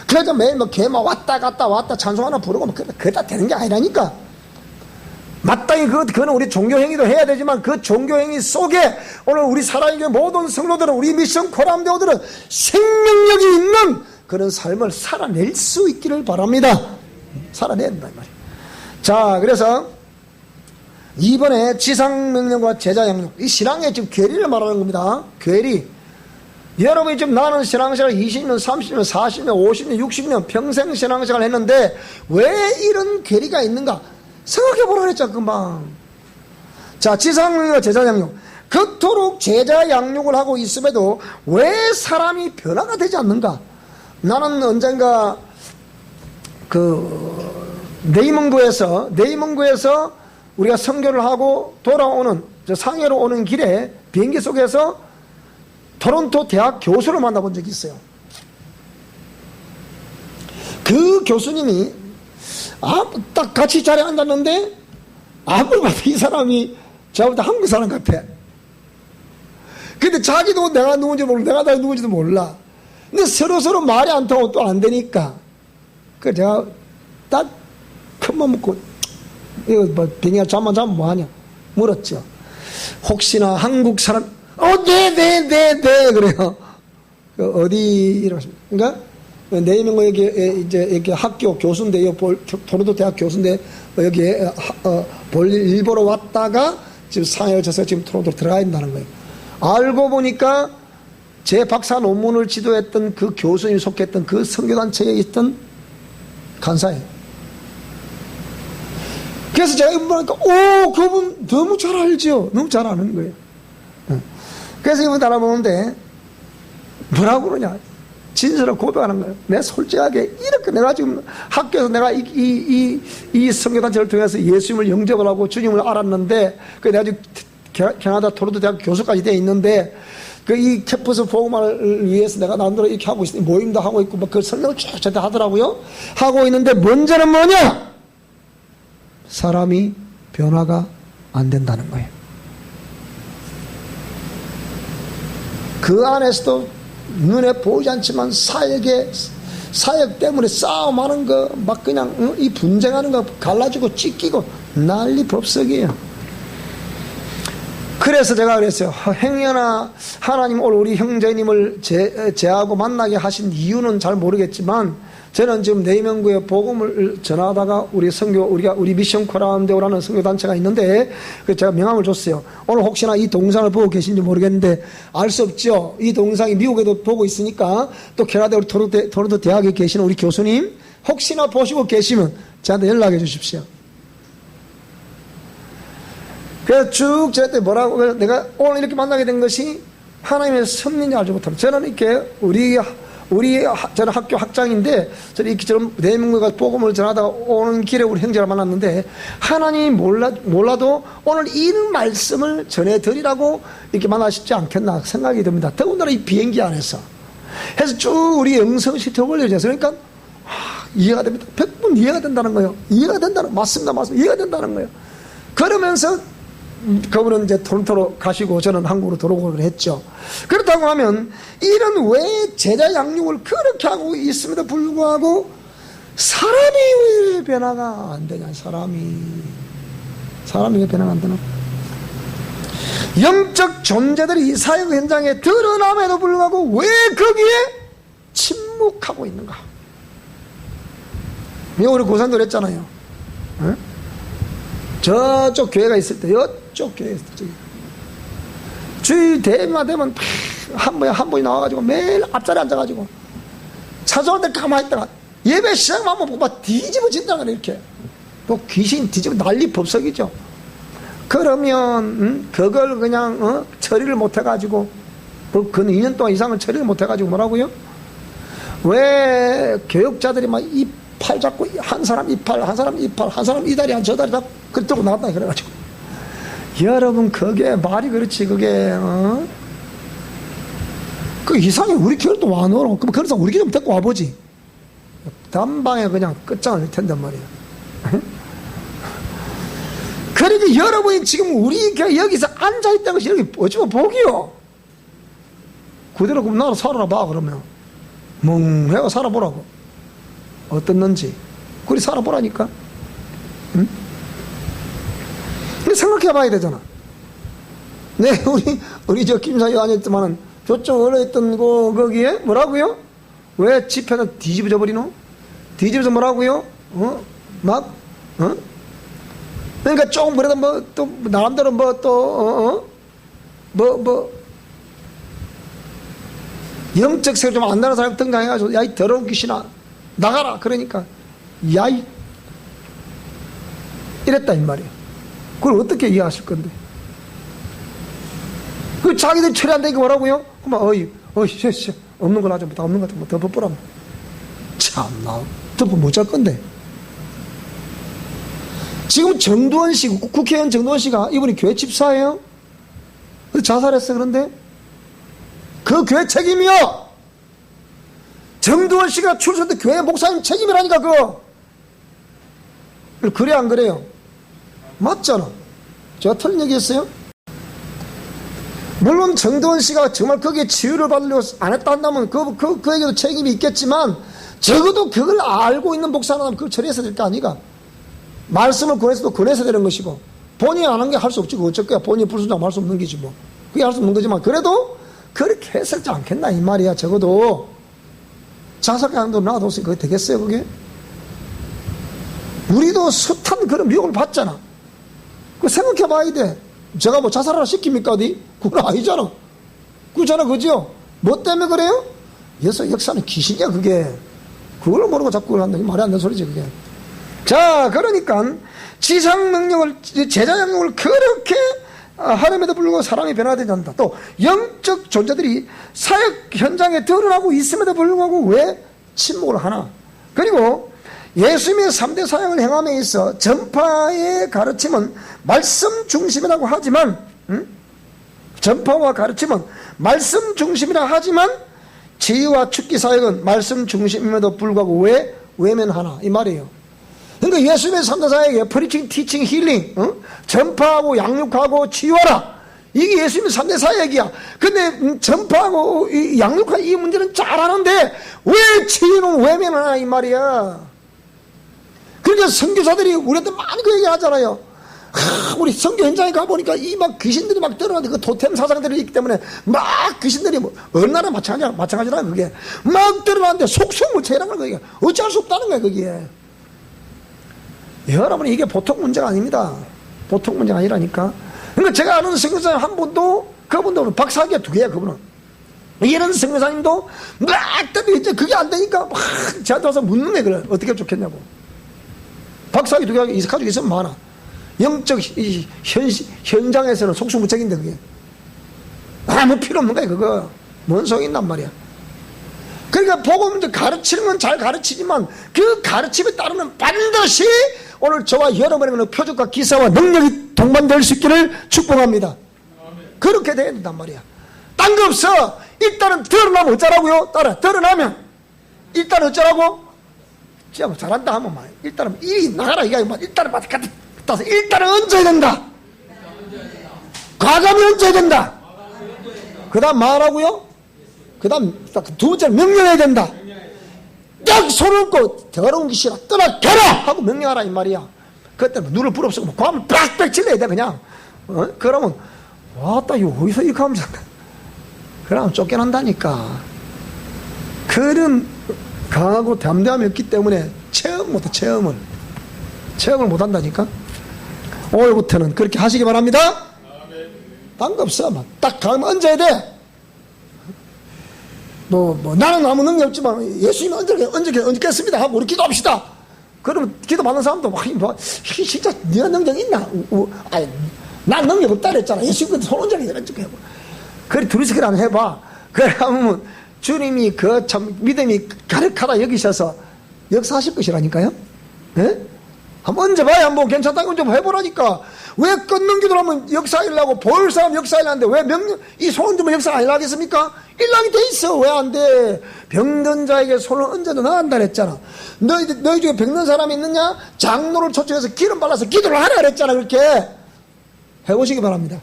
그래서 매일 개막 왔다 갔다 찬송 하나 부르고 그게 다 되는 게 아니라니까. 마땅히 그거는 우리 종교행위도 해야 되지만 그 종교행위 속에 오늘 우리 살아있는 모든 성도들은 우리 미션 코람대오들은 생명력이 있는 그런 삶을 살아낼 수 있기를 바랍니다. 살아내야 된다 이 말이에요. 자 그래서 이번에 지상명령과 제자양육 이 신앙의 지금 괴리를 말하는 겁니다. 괴리. 여러분이 지금 나는 신앙생활 20년, 30년, 40년, 50년, 60년 평생 신앙생활 했는데 왜 이런 괴리가 있는가? 생각해보라 그랬잖아 금방. 자 지상명령과 제자양육 그토록 제자양육을 하고 있음에도 왜 사람이 변화가 되지 않는가? 나는 언젠가 네이먼구에서 우리가 선교를 하고 돌아오는 상해로 오는 길에 비행기 속에서 토론토 대학 교수를 만나본 적이 있어요. 그 교수님이 딱 같이 자리에 앉았는데 아무리 봐도 이 사람이 제가 볼 때 한국 사람 같아. 근데 자기도 내가 누군지 모르고 내가 다 누군지도 몰라. 근데 서로 말이 안 통하고 또 안 되니까 그래서 제가 딱 큰맘 먹고 이거 뭐 비행기가 잠만 자면 뭐하냐 물었죠. 혹시나 한국 사람 네 그래요. 어디 이러십니까? 그러니까 내명고 여기 이제 여기 학교 교수인데 토론토 대학 교수인데 여기에 볼일 일보러 왔다가 지금 상해를 져서 지금 토론토로 들어가 있다는 거예요. 알고 보니까 제 박사 논문을 지도했던 그 교수님이 속했던 그 선교단체에 있던 간사예요. 그래서 제가 이분 보니까 그분 너무 잘 알죠. 너무 잘 아는 거예요. 그래서 이분 알아보는데 뭐라고 그러냐, 진실을 고백하는 거예요. 내가 솔직하게 이렇게 내가 지금 학교에서 내가 이 선교단체를 통해서 예수님을 영접을 하고 주님을 알았는데, 그 내가 지금 캐나다 토론토 대학 교수까지 돼 있는데, 그 이 캠퍼스 복음화를 위해서 내가 나름대로 이렇게 하고 있으니 모임도 하고 있고 막 그 설명을 쭉 저한테 하더라고요. 하고 있는데 문제는 뭐냐? 사람이 변화가 안 된다는 거예요. 그 안에서도 눈에 보이지 않지만 사역 때문에 싸움하는 거, 막 그냥 이 분쟁하는 거 갈라지고 찢기고 난리 법석이에요. 그래서 제가 그랬어요. 행여나 하나님 오늘 우리 형제님을 제하고 만나게 하신 이유는 잘 모르겠지만, 저는 지금 내명구에 복음을 전하다가 우리 미션 코라운데오라는 선교단체가 있는데, 그래서 제가 명함을 줬어요. 오늘 혹시나 이 동상을 보고 계신지 모르겠는데 알 수 없죠. 이 동상이 미국에도 보고 있으니까, 또 캐나다 토론토 대학에 계시는 우리 교수님 혹시나 보시고 계시면 저한테 연락해 주십시오. 그래서 쭉 저한테 뭐라고, 내가 오늘 이렇게 만나게 된 것이 하나님의 섭리인지 알지 못합니다. 저는 이렇게 저는 학교 학장인데, 저는 이렇게 내명구가 복음을 전하다가 오는 길에 우리 형제를 만났는데, 하나님이 몰라도 오늘 이 말씀을 전해드리라고 이렇게 만나시지 않겠나 생각이 듭니다. 더군다나 이 비행기 안에서 해서 쭉 우리 영성시대 올려져서, 그러니까 이해가 됩니다. 100분 이해가 된다는 거예요. 맞습니다. 이해가 된다는 거예요. 그러면서 그분은 이제 토론토로 가시고 저는 한국으로 돌아오기로 했죠. 그렇다고 하면 이런 왜 제자 양육을 그렇게 하고 있음에도 불구하고 사람이 왜 변화가 안 되냐? 사람이 왜 변화가 안 되나? 영적 존재들이 이 사역 현장에 드러남에도 불구하고 왜 거기에 침묵하고 있는가? 우리 고산도 그랬잖아요. 네? 저쪽 교회가 있을 때, 이쪽 교회가 있을 때, 주일 대회만 되면 한 분이 나와가지고 매일 앞자리에 앉아가지고 찾아올 때 가만히 있다가 예배 시작만 하면 막 뒤집어진다는 거예요. 이렇게 뭐 귀신 뒤집어 난리 법석이죠. 그러면 그걸 그냥 처리를 못해가지고 그 2년 동안 이상을 처리를 못해가지고 뭐라고요? 왜 교육자들이 막 이 팔 잡고 한 사람 이 팔, 한 사람 이 팔, 한 사람 이 다리, 한 저 다리 잡고 그쪽으로 나왔다 그래가지고, 여러분 그게 말이 그렇지, 그게 그 이상해. 우리 교회를 또 와놓으라고. 그럼 그래서 우리 교회 좀 데리고 와보지. 단방에 그냥 끝장을 낼 텐단 말이야. 그러니까 여러분이 지금 우리 교회 여기서 앉아있다는 것이 여기 어찌면 복이요. 그대로 그럼 나로 살아봐. 그러면 멍해가 살아보라고. 어떻는지 그리 살아보라니까. 응? 근데 생각해봐야 되잖아. 네, 우리 저 김사님 아니었지만은 저쪽 올라있던 거기에 뭐라고요? 왜 집회는 뒤집어져 버리노? 뒤집어서 뭐라고요? 그러니까 조금 그래도 뭐 또 나름대로 뭐 또 영적 세계 좀 안 나는 사람 등장해가지고, 야 이 더러운 귀신아 나가라. 그러니까 야이 이랬다 이 말이에요. 그걸 어떻게 이해하실 건데? 그 자기들 처리한다 이거 뭐라고요? 그만 없는 걸 하자. 없는 것 같아. 더 덮어라면 참나 덮어 못 잘 건데. 지금 정두원 씨, 국회의원 정두원 씨가 이분이 교회 집사예요. 자살했어. 그런데 그 교회 책임이요. 정두원 씨가 출소된 교회 목사님 책임이라니까 그거. 그래 안 그래요? 맞잖아. 제가 틀린 얘기했어요? 물론 정두원 씨가 정말 거기에 치유를 받으려고 안 했다 한다면 그에게도 책임이 있겠지만, 적어도 그걸 알고 있는 목사라면 그걸 처리해서 될 거 아니가. 말씀을 권해서도 권해서 되는 것이고, 본인이 안 한 게 할 수 없지. 그거 어쩔 거야. 본인이 불순종하면 할 수 없는 거지 뭐. 그게 할 수 없는 거지만, 그래도 그렇게 했었지 않겠나 이 말이야. 적어도 자살강도 놔뒀으니 그게 되겠어요, 그게? 우리도 숱한 그런 미혹을 받잖아. 그 생각해 봐야 돼. 제가 뭐 자살하라 시킵니까, 어디? 그건 아니잖아. 그렇잖아, 그죠? 뭐 때문에 그래요? 역사는 귀신이야, 그게. 그걸 모르고 자꾸 한다니 말이 안 되는 소리지, 그게. 자, 그러니까 지상 명령을, 제자 명령을 그렇게 하름에도 불구하고 사람이 변화되지 않는다. 또 영적 존재들이 사역 현장에 드러나고 있음에도 불구하고 왜 침묵을 하나? 그리고 예수님의 3대 사역을 행함에 있어 전파의 가르침은 말씀 중심이라고 하지만, 전파와 가르침은 말씀 중심이라 하지만 지휘와 축기 사역은 말씀 중심임에도 불구하고 왜 외면하나? 이 말이에요. 그러니까 예수님의 3대 사역에 프리칭, 티칭, 힐링, 전파하고 양육하고 치유하라. 이게 예수님의 3대 사역이야. 근데 전파하고 양육하는 이 문제는 잘하는데 왜 치유는 외면하나? 이 말이야. 그러니까 선교사들이 우리한테 많이 그 얘기 하잖아요. 우리 선교 현장에 가보니까 이 막 귀신들이 막 들어가는데 그 토템 사상들이 있기 때문에 막 귀신들이 뭐 얼마나 마찬가지라 그게 막 들어가는데 속수무책이라는 거야. 어찌할 수 없다는 거야, 그게. 여러분, 이게 보통 문제가 아닙니다. 보통 문제가 아니라니까. 그러니까 제가 아는 선교사님 한 분도, 그분도 박사학위가 2개야, 그분은. 이런 선교사님도 막 때문에 이제 그게 안 되니까 막 저한테 와서 묻는 거야, 그래. 어떻게 하면 좋겠냐고. 박사학위 2개 가지고 있으면 많아. 영적 현장에서는 속수무책인데 그게 아무 필요 없는 거야, 그거. 뭔 소용이 있단 말이야. 그러니까 복음 가르치는 건 잘 가르치지만 그 가르침에 따르면 반드시 오늘 저와 여러분에게는 표적과 기사와 능력이 동반될 수 있기를 축복합니다. 그렇게 돼야 된단 말이야. 딴 거 없어. 일단은 드러나면 어쩌라고요? 드러나면 일단 어쩌라고? 진짜 뭐 잘한다 하면 말. 일단은 이 나가라 이거 일단은 따서 일단은 얹어야 된다. 과감히 얹어야 된다. 그 다음 말하고요. 그 다음 두 번째는 명령해야 된다. 딱 손을 얹고 더러운 귀신아 떠나가라 하고 명령하라 이 말이야. 그때 눈을 부릅쓰고 과음을 빡빡 질러야 돼 그냥. 그러면 왔다 이거 어디서 이렇게 하면 그러면 쫓겨난다니까. 그런 강하고 담대함이 없기 때문에 체험을 못한다니까. 오늘부터는 그렇게 하시기 바랍니다. 딴 거 없어. 딱 가면 얹어야 돼. 나는 아무 능력 없지만 예수님이 얹겠습니다 하고 우리 기도합시다. 그러면 기도 받는 사람도 진짜 네가 능력 있나? 아니, 난 능력 없다 그랬잖아. 예수님 손 얹어야 돼. 그래 둘이서 그래 한번 해봐. 그러면 주님이 그 참 믿음이 가득하다 여기셔서 역사하실 것이라니까요. 네? 한번 얹어봐야 한번 괜찮다고 얹어해보라니까. 왜 끊는 기도를 하면 역사하려고 볼 사람 역사하려는데 왜 이 손 얹으면 역사 안 일하겠습니까? 일하게 돼 있어. 왜 안 돼? 병든 자에게 손을 얹어도 나간다 그랬잖아. 너희 중에 병든 사람이 있느냐? 장로를 초청해서 기름 발라서 기도를 하라 그랬잖아. 그렇게 해보시기 바랍니다.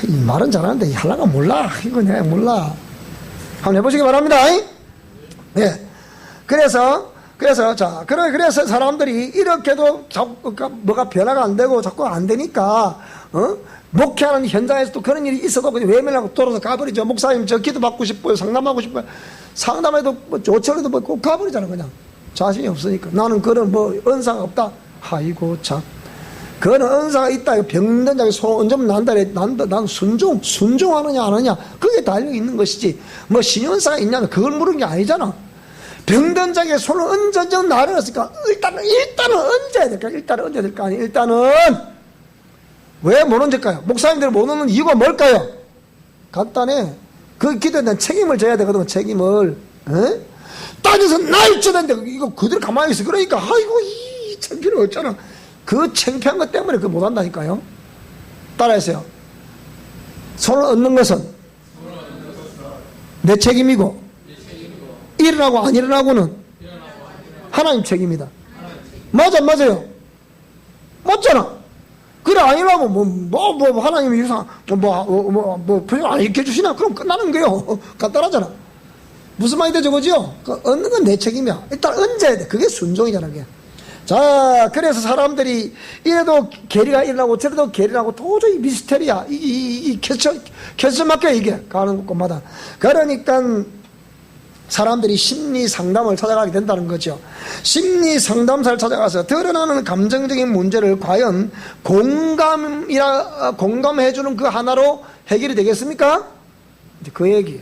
이 말은 잘하는데 하려가 몰라. 이거 내가 몰라. 한번 해보시기 바랍니다. 네. 그래서 사람들이 이렇게도 자꾸 뭐가 변화가 안 되고 자꾸 안 되니까, 목회하는 현장에서도 그런 일이 있어도 그냥 외면하고 돌아서 가버리죠. 목사님 저 기도 받고 싶어요. 상담하고 싶어요. 상담해도 뭐 조처해도 뭐 꼭 가버리잖아. 그냥 자신이 없으니까. 나는 그런 은사가 없다. 아이고 참. 그거는 은사가 있다. 병든 자에게 손 얹으면 난다. 난 순종하느냐 안 하느냐 그게 달려 있는 것이지. 뭐 신연사가 있냐면 그걸 물은 게 아니잖아. 병든 자에게 손을 얹어져 나를 했으니까 일단은 얹어야 될까? 일단은 얹어야 될까? 아니 일단은 왜 못 얹을까요? 목사님들 못 얹는 이유가 뭘까요? 간단해. 그 기도에 대한 책임을 져야 되거든. 책임을. 따져서 날 져야 되는데 이거 그대로 가만히 있어. 그러니까 아이고 이 창피를 어쩌나. 그 창피한 것 때문에 그거 못한다니까요. 따라하세요. 손을 얹는 것은 내 책임이고 일어나고 안 일어나고는 하나님 책임이다. 맞아요. 맞잖아. 그래 안 일어나면 하나님이 이상 표정 안 일으켜 주시나? 그럼 끝나는 거요. 간단하잖아. 무슨 말이 되죠, 그죠? 얻는 건 내 책임이야. 일단 얹어야 돼. 그게 순종이잖아, 그게. 자, 그래서 사람들이 이래도 계리가 일어나고 저래도 계리라고 도저히 미스테리야. 이 결정 맡겨 이게 가는 곳마다. 그러니까 사람들이 심리 상담을 찾아가게 된다는 거죠. 심리 상담사를 찾아가서 드러나는 감정적인 문제를 과연 공감해주는 그 하나로 해결이 되겠습니까? 이제 그 얘기예요.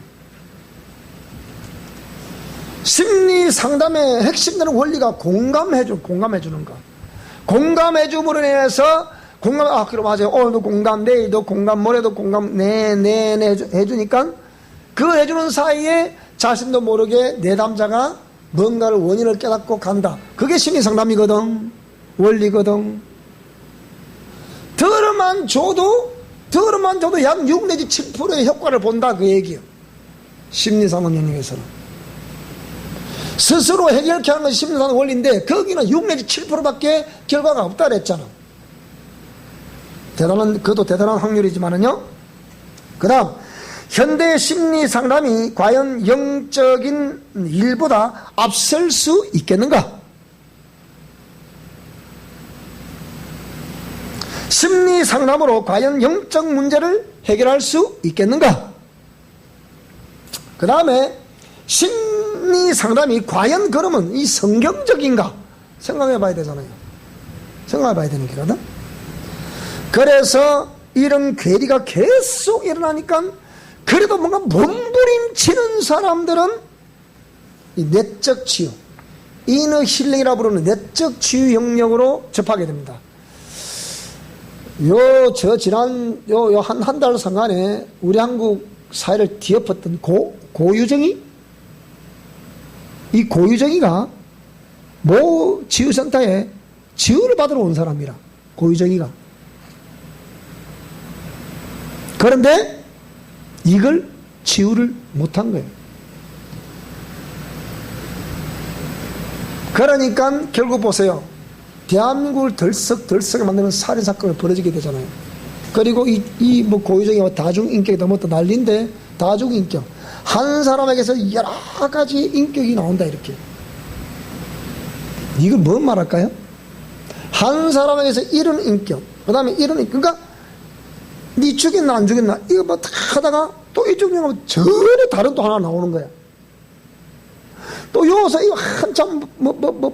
심리 상담의 핵심되는 원리가 공감해주는 거. 공감해줌으로 인해서 그럼 맞아요. 오늘도 공감, 내일도 공감, 모레도 공감, 네 해주니까 그 해주는 사이에 자신도 모르게 내담자가 뭔가를 원인을 깨닫고 간다. 그게 심리 상담이거든. 원리거든. 들어만 줘도 약 6 내지 7%의 효과를 본다. 그 얘기예요. 심리 상담 영역에서는. 스스로 해결케 하는 것이 심리 상담 원리인데 거기는 6 내지 7%밖에 결과가 없다 그랬잖아. 그것도 대단한 확률이지만은요. 그 다음, 현대 심리 상담이 과연 영적인 일보다 앞설 수 있겠는가? 심리 상담으로 과연 영적 문제를 해결할 수 있겠는가? 그 다음에 심리 상담이 과연 그러면 이 성경적인가? 생각해 봐야 되잖아요. 생각해 봐야 되는 거거든. 그래서 이런 괴리가 계속 일어나니까 그래도 뭔가 몸부림치는 사람들은 이 내적 치유, 이너 힐링이라고 부르는 내적 치유 영역으로 접하게 됩니다. 한 달 상간에 우리 한국 사회를 뒤엎었던 고유정이, 이 고유정이가 모 치유센터에 치유를 받으러 온 사람이라, 고유정이가. 그런데 이걸 치유를 못한 거예요. 그러니까 결국 보세요. 대한민국을 덜썩 만드는 살인사건이 벌어지게 되잖아요. 그리고 뭐 고유정이 다중인격이 너무 또 난리인데, 다중인격. 한 사람에게서 여러 가지 인격이 나온다, 이렇게. 이걸 뭔 말할까요? 한 사람에게서 이런 인격, 그 다음에 이런 인격. 그러니까 니 죽였나 안 죽였나 이거 뭐 다 하다가 또 이쪽 영하면 전혀 다른 또 하나 나오는 거야. 또 여기서 이거 한참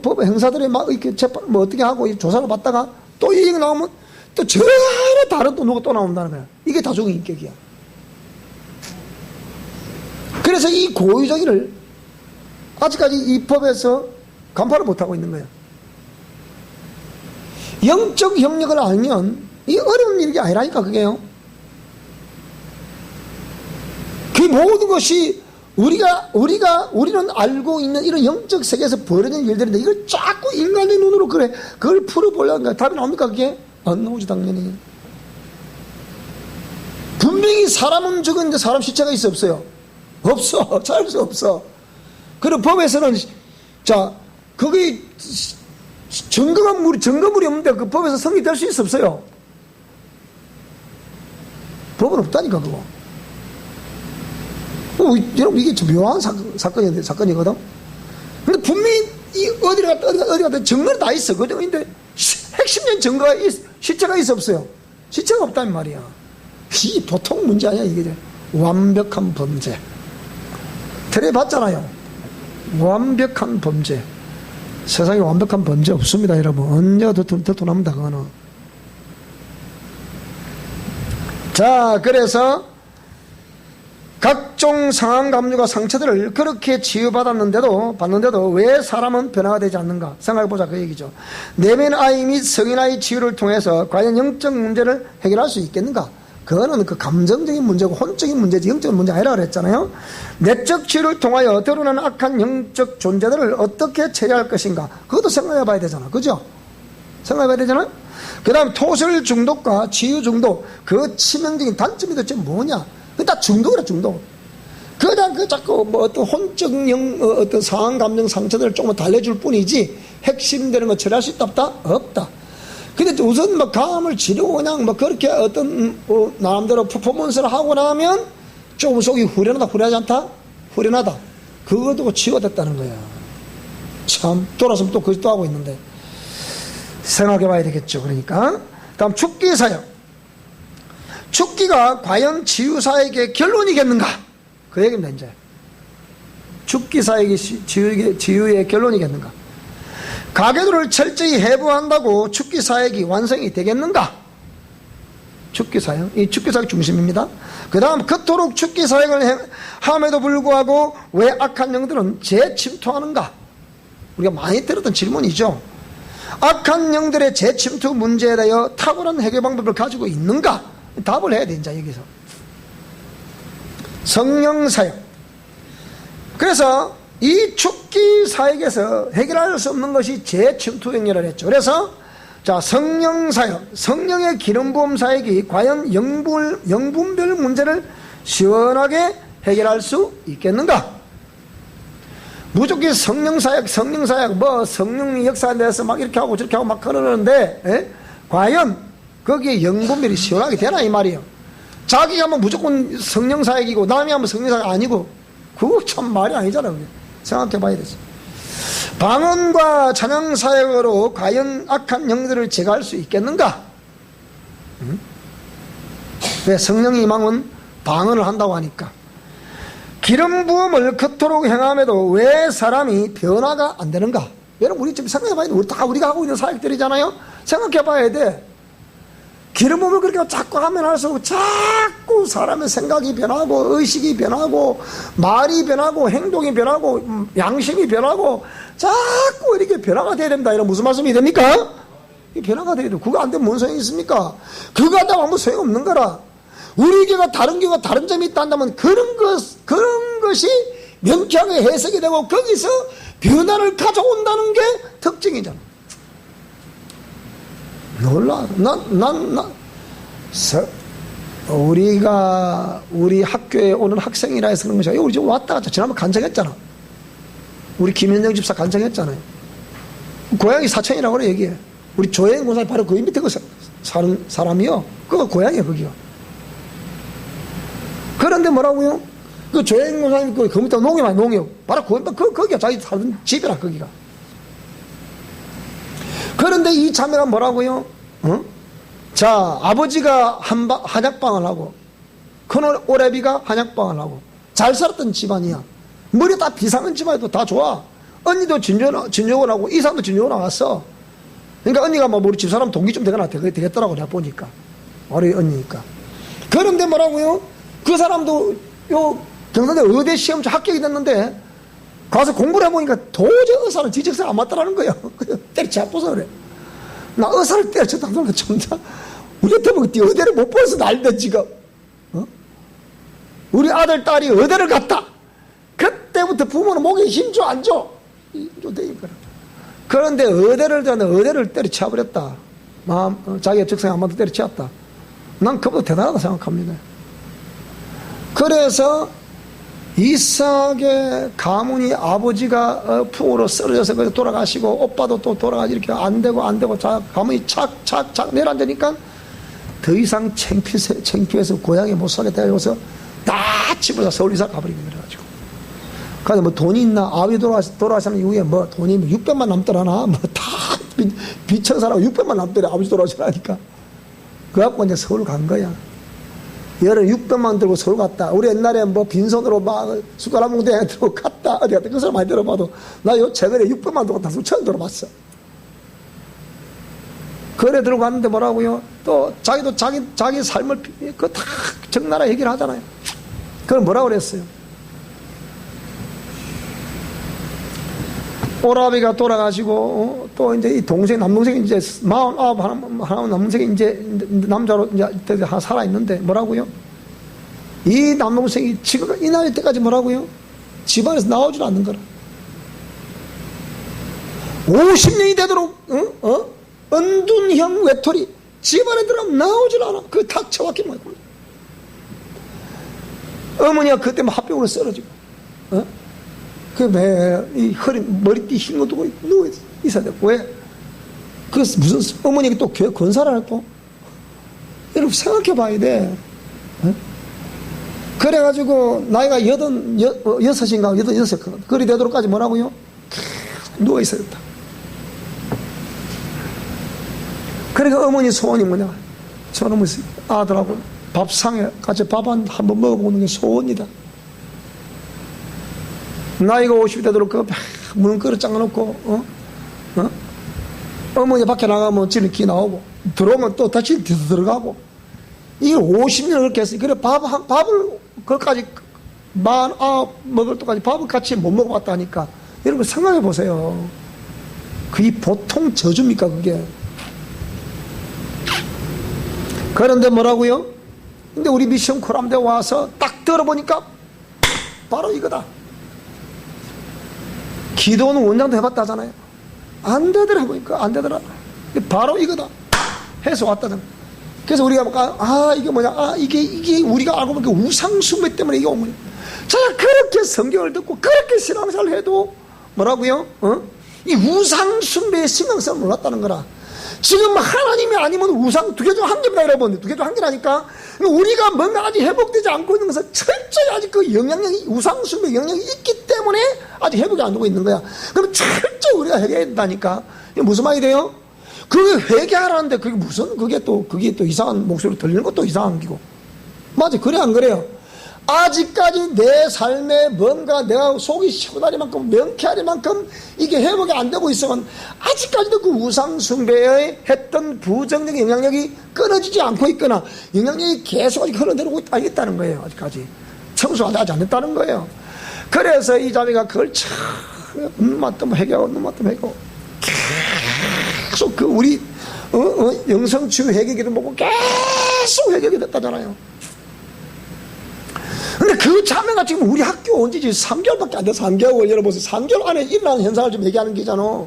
법 행사들이 막 이렇게 재판 뭐 어떻게 하고 조사를 받다가 또 이 얘기 나오면 또 전혀 다른 또 누가 또 나온다는 거야. 이게 다중인격이야. 그래서 이 고유정의를 아직까지 이 법에서 간파를 못하고 있는 거야. 영적 영역을 알면 이 어려운 일이 아니라니까, 그게요. 그 모든 것이 우리는 알고 있는 이런 영적 세계에서 벌어지는 일들인데 이걸 자꾸 인간의 눈으로 그걸 풀어보려는 거야. 답이 나옵니까, 그게? 안 나오지, 당연히. 분명히 사람은 죽었는데 사람 시체가 있어, 없어요? 없어. 찾을 수 없어. 그리고 법에서는, 그게 증거물이 없는데 그 법에서 성립될 수 있어, 없어요? 법은 없다니까, 그거. 여러분, 이게 좀 묘한 사건이거든? 근데 분명히 어디 갔다 증거는 다 있어. 근데 핵심적인 증거가 시체가 있어, 없어요? 시체가 없다는 말이야. 이 보통 문제 아니야, 이게. 완벽한 범죄. 텔레 봤잖아요. 완벽한 범죄. 세상에 완벽한 범죄 없습니다, 여러분. 언제가 더 납니다, 그거는. 자, 그래서 각종 상한 감정과 상처들을 그렇게 치유받았는데도 왜 사람은 변화가 되지 않는가 생각해보자, 그 얘기죠. 내면 아이 및 성인아이 치유를 통해서 과연 영적 문제를 해결할 수 있겠는가? 그거는 그 감정적인 문제고 혼적인 문제지 영적인 문제 아니라 그랬잖아요. 내적 치유를 통하여 드러나는 악한 영적 존재들을 어떻게 처리할 것인가, 그것도 생각해 봐야 되잖아, 그죠? 생각해 봐야 되잖아. 그 다음 토술 중독과 치유 중독, 그 치명적인 단점이 도대체 뭐냐? 그 다 중독이라, 중독. 그 다음 자꾸 어떤 혼적 어떤 상한 감정 상처들을 조금 달래줄 뿐이지 핵심되는 거 처리할 수 있다, 없다? 없다. 근데 우선 감을 지르고 그냥 그렇게 어떤 나름대로 퍼포먼스를 하고 나면 조금 속이 후련하지 않다? 후련하다. 그것도 치유됐다는 거야. 참, 돌아서면 또 그것도 하고 있는데. 생각해 봐야 되겠죠. 그러니까. 다음, 죽기 사역. 죽기가 과연 치유사에게 결론이겠는가? 그 얘기입니다, 이제. 죽기 사역이 지유의 결론이겠는가? 가계도를 철저히 해부한다고 죽기 사역이 완성이 되겠는가? 죽기 사역, 이 죽기 사역 중심입니다. 그 다음 그토록 죽기 사역을 함에도 불구하고 왜 악한 영들은 재침투하는가? 우리가 많이 들었던 질문이죠. 악한 영들의 재침투 문제에 대하여 탁월한 해결 방법을 가지고 있는가? 답을 해야 돼 이제 여기서. 성령 사역. 그래서 이 죽기 사역에서 해결할 수 없는 것이 재침투 행위를 했죠. 그래서 자, 성령 사역, 성령의 기름 부음 사역이 과연 영분별 문제를 시원하게 해결할 수 있겠는가? 무조건 성령 사역, 뭐 성령 역사에 대해서 막 이렇게 하고 저렇게 하고 막 그러는데, 과연 거기에 영분별이 시원하게 되나 이 말이에요. 자기가 하면 무조건 성령 사역이고 남이 하면 성령 사역 아니고, 그거 참 말이 아니잖아요. 생각해 봐야 되지. 방언과 찬양 사역으로 과연 악한 영들을 제거할 수 있겠는가? 왜 성령이 임함은 방언을 한다고 하니까. 기름 부음을 그토록 행함에도 왜 사람이 변화가 안 되는가? 여러분 우리 좀 생각해 봐야 돼. 우리가 하고 있는 사역들이잖아요. 생각해 봐야 돼. 기름 부음을 그렇게 자꾸 하면 할수록 자꾸 사람의 생각이 변하고 의식이 변하고 말이 변하고 행동이 변하고 양심이 변하고 자꾸 이렇게 변화가 돼야 된다. 이런 무슨 말씀이 됩니까? 변화가 돼야 돼. 그거 안 되면 뭔 소용이 있습니까? 그거 한다고 아무 소용 없는 거라. 우리 교회가 다른 교회가 다른 점이 있다 한다면 그런 것이 명쾌하게 해석이 되고 거기서 변화를 가져온다는 게 특징이잖아. 놀라. 우리 학교에 오는 학생이라 해서 그런 것이 우리 집 왔다 갔다 지난번 간증했잖아. 우리 김현정 집사 간증했잖아요. 고향이 사천이라고 그래 여기에. 우리 조혜인 권사님 바로 그 밑에 사는 사람이요. 그거 고향이에요 거기가. 그런데 뭐라고요? 그 조혜인 권사님 그 밑에 농협 아니 농협. 바로 거기가 자기 사는 집이라 거기가. 그런데 이 자매가 뭐라고요? 자, 아버지가 한약방을 하고, 큰 오래비가 한약방을 하고, 잘 살았던 집안이야. 머리 다 비상한 집안에도 다 좋아. 언니도 진료원 하고, 이사도 진료원 나왔어. 그러니까 언니가 뭐 우리 집사람 동기 좀 되겠더라고, 내가 보니까. 우리 언니니까. 그런데 뭐라고요? 그 사람도 경상대 의대 시험 합격이 됐는데, 가서 공부를 해보니까 도저히 의사는 지적서가 안 맞더라는 거예요. 때려치아పో서 그래. 나 의사를 때려쳤다는 거 정말. 우리한테 뭐 의대를 못 보여서 날대 지금. 우리 아들, 딸이 의대를 갔다. 그때부터 부모는 목에 힘줘 안 줘? 그런데 의대를 때려치워버렸다. 자기의 적성에 한 번 더 때려치웠다. 난 그보다 대단하다 생각합니다. 그래서 이상하게 가문이 아버지가 풍으로 쓰러져서 돌아가시고 오빠도 또 돌아가시 이렇게 안 되고 가문이 착착착 내려앉으니까 더 이상 창피해서 고향에 못 살겠다 해서 다 집어서 서울 이사 가버리게 돼가지고. 그래서 뭐 돈이 있나? 아버지 돌아가시는 이후에 뭐 돈이 600만 남더라나? 뭐 다 비천 사람 600만 남더래. 아버지 돌아가시라니까. 그래갖고 이제 서울 간 거야. 여름 600만 들고 서울 갔다. 우리 옛날에 뭐 빈손으로 막 숟가락 몽둥이 들고 갔다. 어디 갔다. 그 사람 많이 들어봐도 나 요 최근에 600만 들고 갔다. 처음 들어봤어. 거래 들고 갔는데 뭐라고요? 또 자기도 자기 삶을 그 다 적나라 얘기를 하잖아요. 그걸 뭐라고 그랬어요? 오라비가 돌아가시고 또 이제 이 동생 남동생이 이제 49 하나 남동생이 이제 남자로 이제 하나 살아 있는데 뭐라고요? 이 남동생이 지금 이 나이 때까지 뭐라고요? 집안에서 나오질 않는 거라. 50년이 되도록 은둔형 외톨이 집안에 들어가면 나오질 않아. 그 탁 처박힌 거야. 어머니가 그때 뭐 합병으로 쓰러지고 이 허리, 머리띠 흰 거 두고 누워 있어야 돼. 왜? 그 무슨, 어머니가 또 교회 권사를 했고. 여러분 생각해 봐야 돼. 그래가지고, 나이가 여섯인가, 86. 그리 되도록까지 뭐라고요? 누워 있어야 된다. 그러니까 어머니 소원이 뭐냐? 저놈의 아들하고 밥상에 같이 밥 한 번 먹어보는 게 소원이다. 나이가 50이 되도록 그 문 그릇 잠가놓고 어머니 밖에 나가면 집에 기 나오고 들어오면 또 다시 들어가고 이게 50년을 그렇게 했어요. 그래 밥을 그까지 먹을 때까지 밥을 같이 못 먹어봤다니까. 여러분 생각해 보세요. 그게 보통 저주입니까 그게? 그런데 뭐라고요? 근데 우리 미션 코람대 와서 딱 들어보니까 바로 이거다. 기도는 원장도 해봤다잖아요. 안 되더라 보니까 안 되더라. 바로 이거다 해서 왔다잖아. 그래서 우리가 이게 뭐냐, 이게 우리가 알고 보니까 우상숭배 때문에 이게 온 거야. 제가 그렇게 성경을 듣고 그렇게 신앙생활을 해도 뭐라고요? 이 우상숭배의 심각성을 몰랐다는 거라. 지금 하나님이 아니면 우상 두 개 중 한 개입니다, 여러분. 두 개 중 한 개라니까. 우리가 뭔가 아직 회복되지 않고 있는 것은 철저히 아직 그 영향력이, 우상숭배 영향력이 있기 때문에 아직 회복이 안 되고 있는 거야. 그럼 철저히 우리가 회개해야 된다니까. 이게 무슨 말이 돼요? 그게 회개하라는데 그게 또 이상한 목소리로 들리는 것도 이상한 기고. 맞아, 그래 안 그래요? 아직까지 내 삶에 뭔가 내가 속이 시원하리만큼 명쾌하리만큼 이게 회복이 안 되고 있으면 아직까지도 그 우상숭배에 했던 부정적인 영향력이 끊어지지 않고 있거나 영향력이 계속 아직 흘러내리고 있다는 거예요. 아직까지 청소가 하지 않았다는 거예요. 그래서 이 자매가 그걸 참 눈만 뜨면 회개하고 눈만 뜨면 회개하고 계속 그 우리 영성치유 회개기도 보고 계속 회개하게 됐다잖아요. 근데 그 자매가 지금 우리 학교 온 지 3개월밖에 안 돼서 3개월 열어보세요. 3개월 안에 일어나는 현상을 좀 얘기하는 게잖아.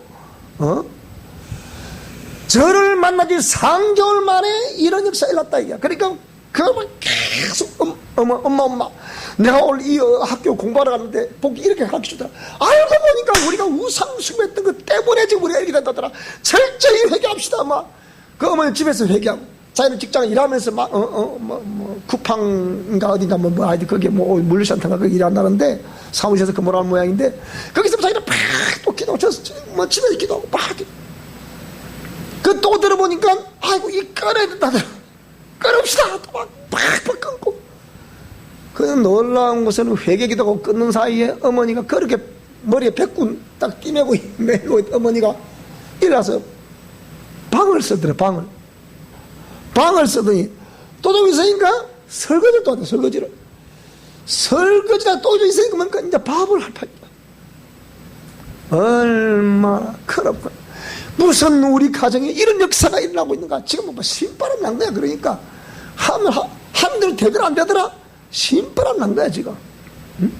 저를 만나지 3개월 만에 이런 역사가 일어났다 이게. 그러니까 그걸 계속 엄마 내가 오늘 이 학교 공부하러 갔는데 보기 이렇게 가르쳐주더라. 알고 보니까 우리가 우상숭배했던 것 때문에 지금 우리가 이렇게 된다더라. 철저히 회개합시다. 그 어머니 집에서 회개하고 자기는 직장에 일하면서 쿠팡인가 어딘가 아이들 거기에 물류센터인가 거기 일한다는데 사무실에서 근무를 하는 모양인데 거기서 자기는 또 기도하고 집에서 기도하고 그 또 들어보니까 아이고 이 꺼내야 된다더라. 끊읍시다. 또 팍팍 끊고. 그 놀라운 것은 회개 기도하고 끊는 사이에 어머니가 그렇게 머리에 백군 딱 띠매고 어머니가 일어나서 방을 쓰더래. 방을 쓰더니 또 좀 있으니까 설거지를 또 하대. 설거지가 또 좀 있으니까 뭔가 이제 밥을 할 판이다. 얼마나 커럽고 무슨 우리 가정에 이런 역사가 일어나고 있는가. 지금 신바람 난 거야. 그러니까 하면 되더라 안 되더라 신바람 난 거야 지금. 응?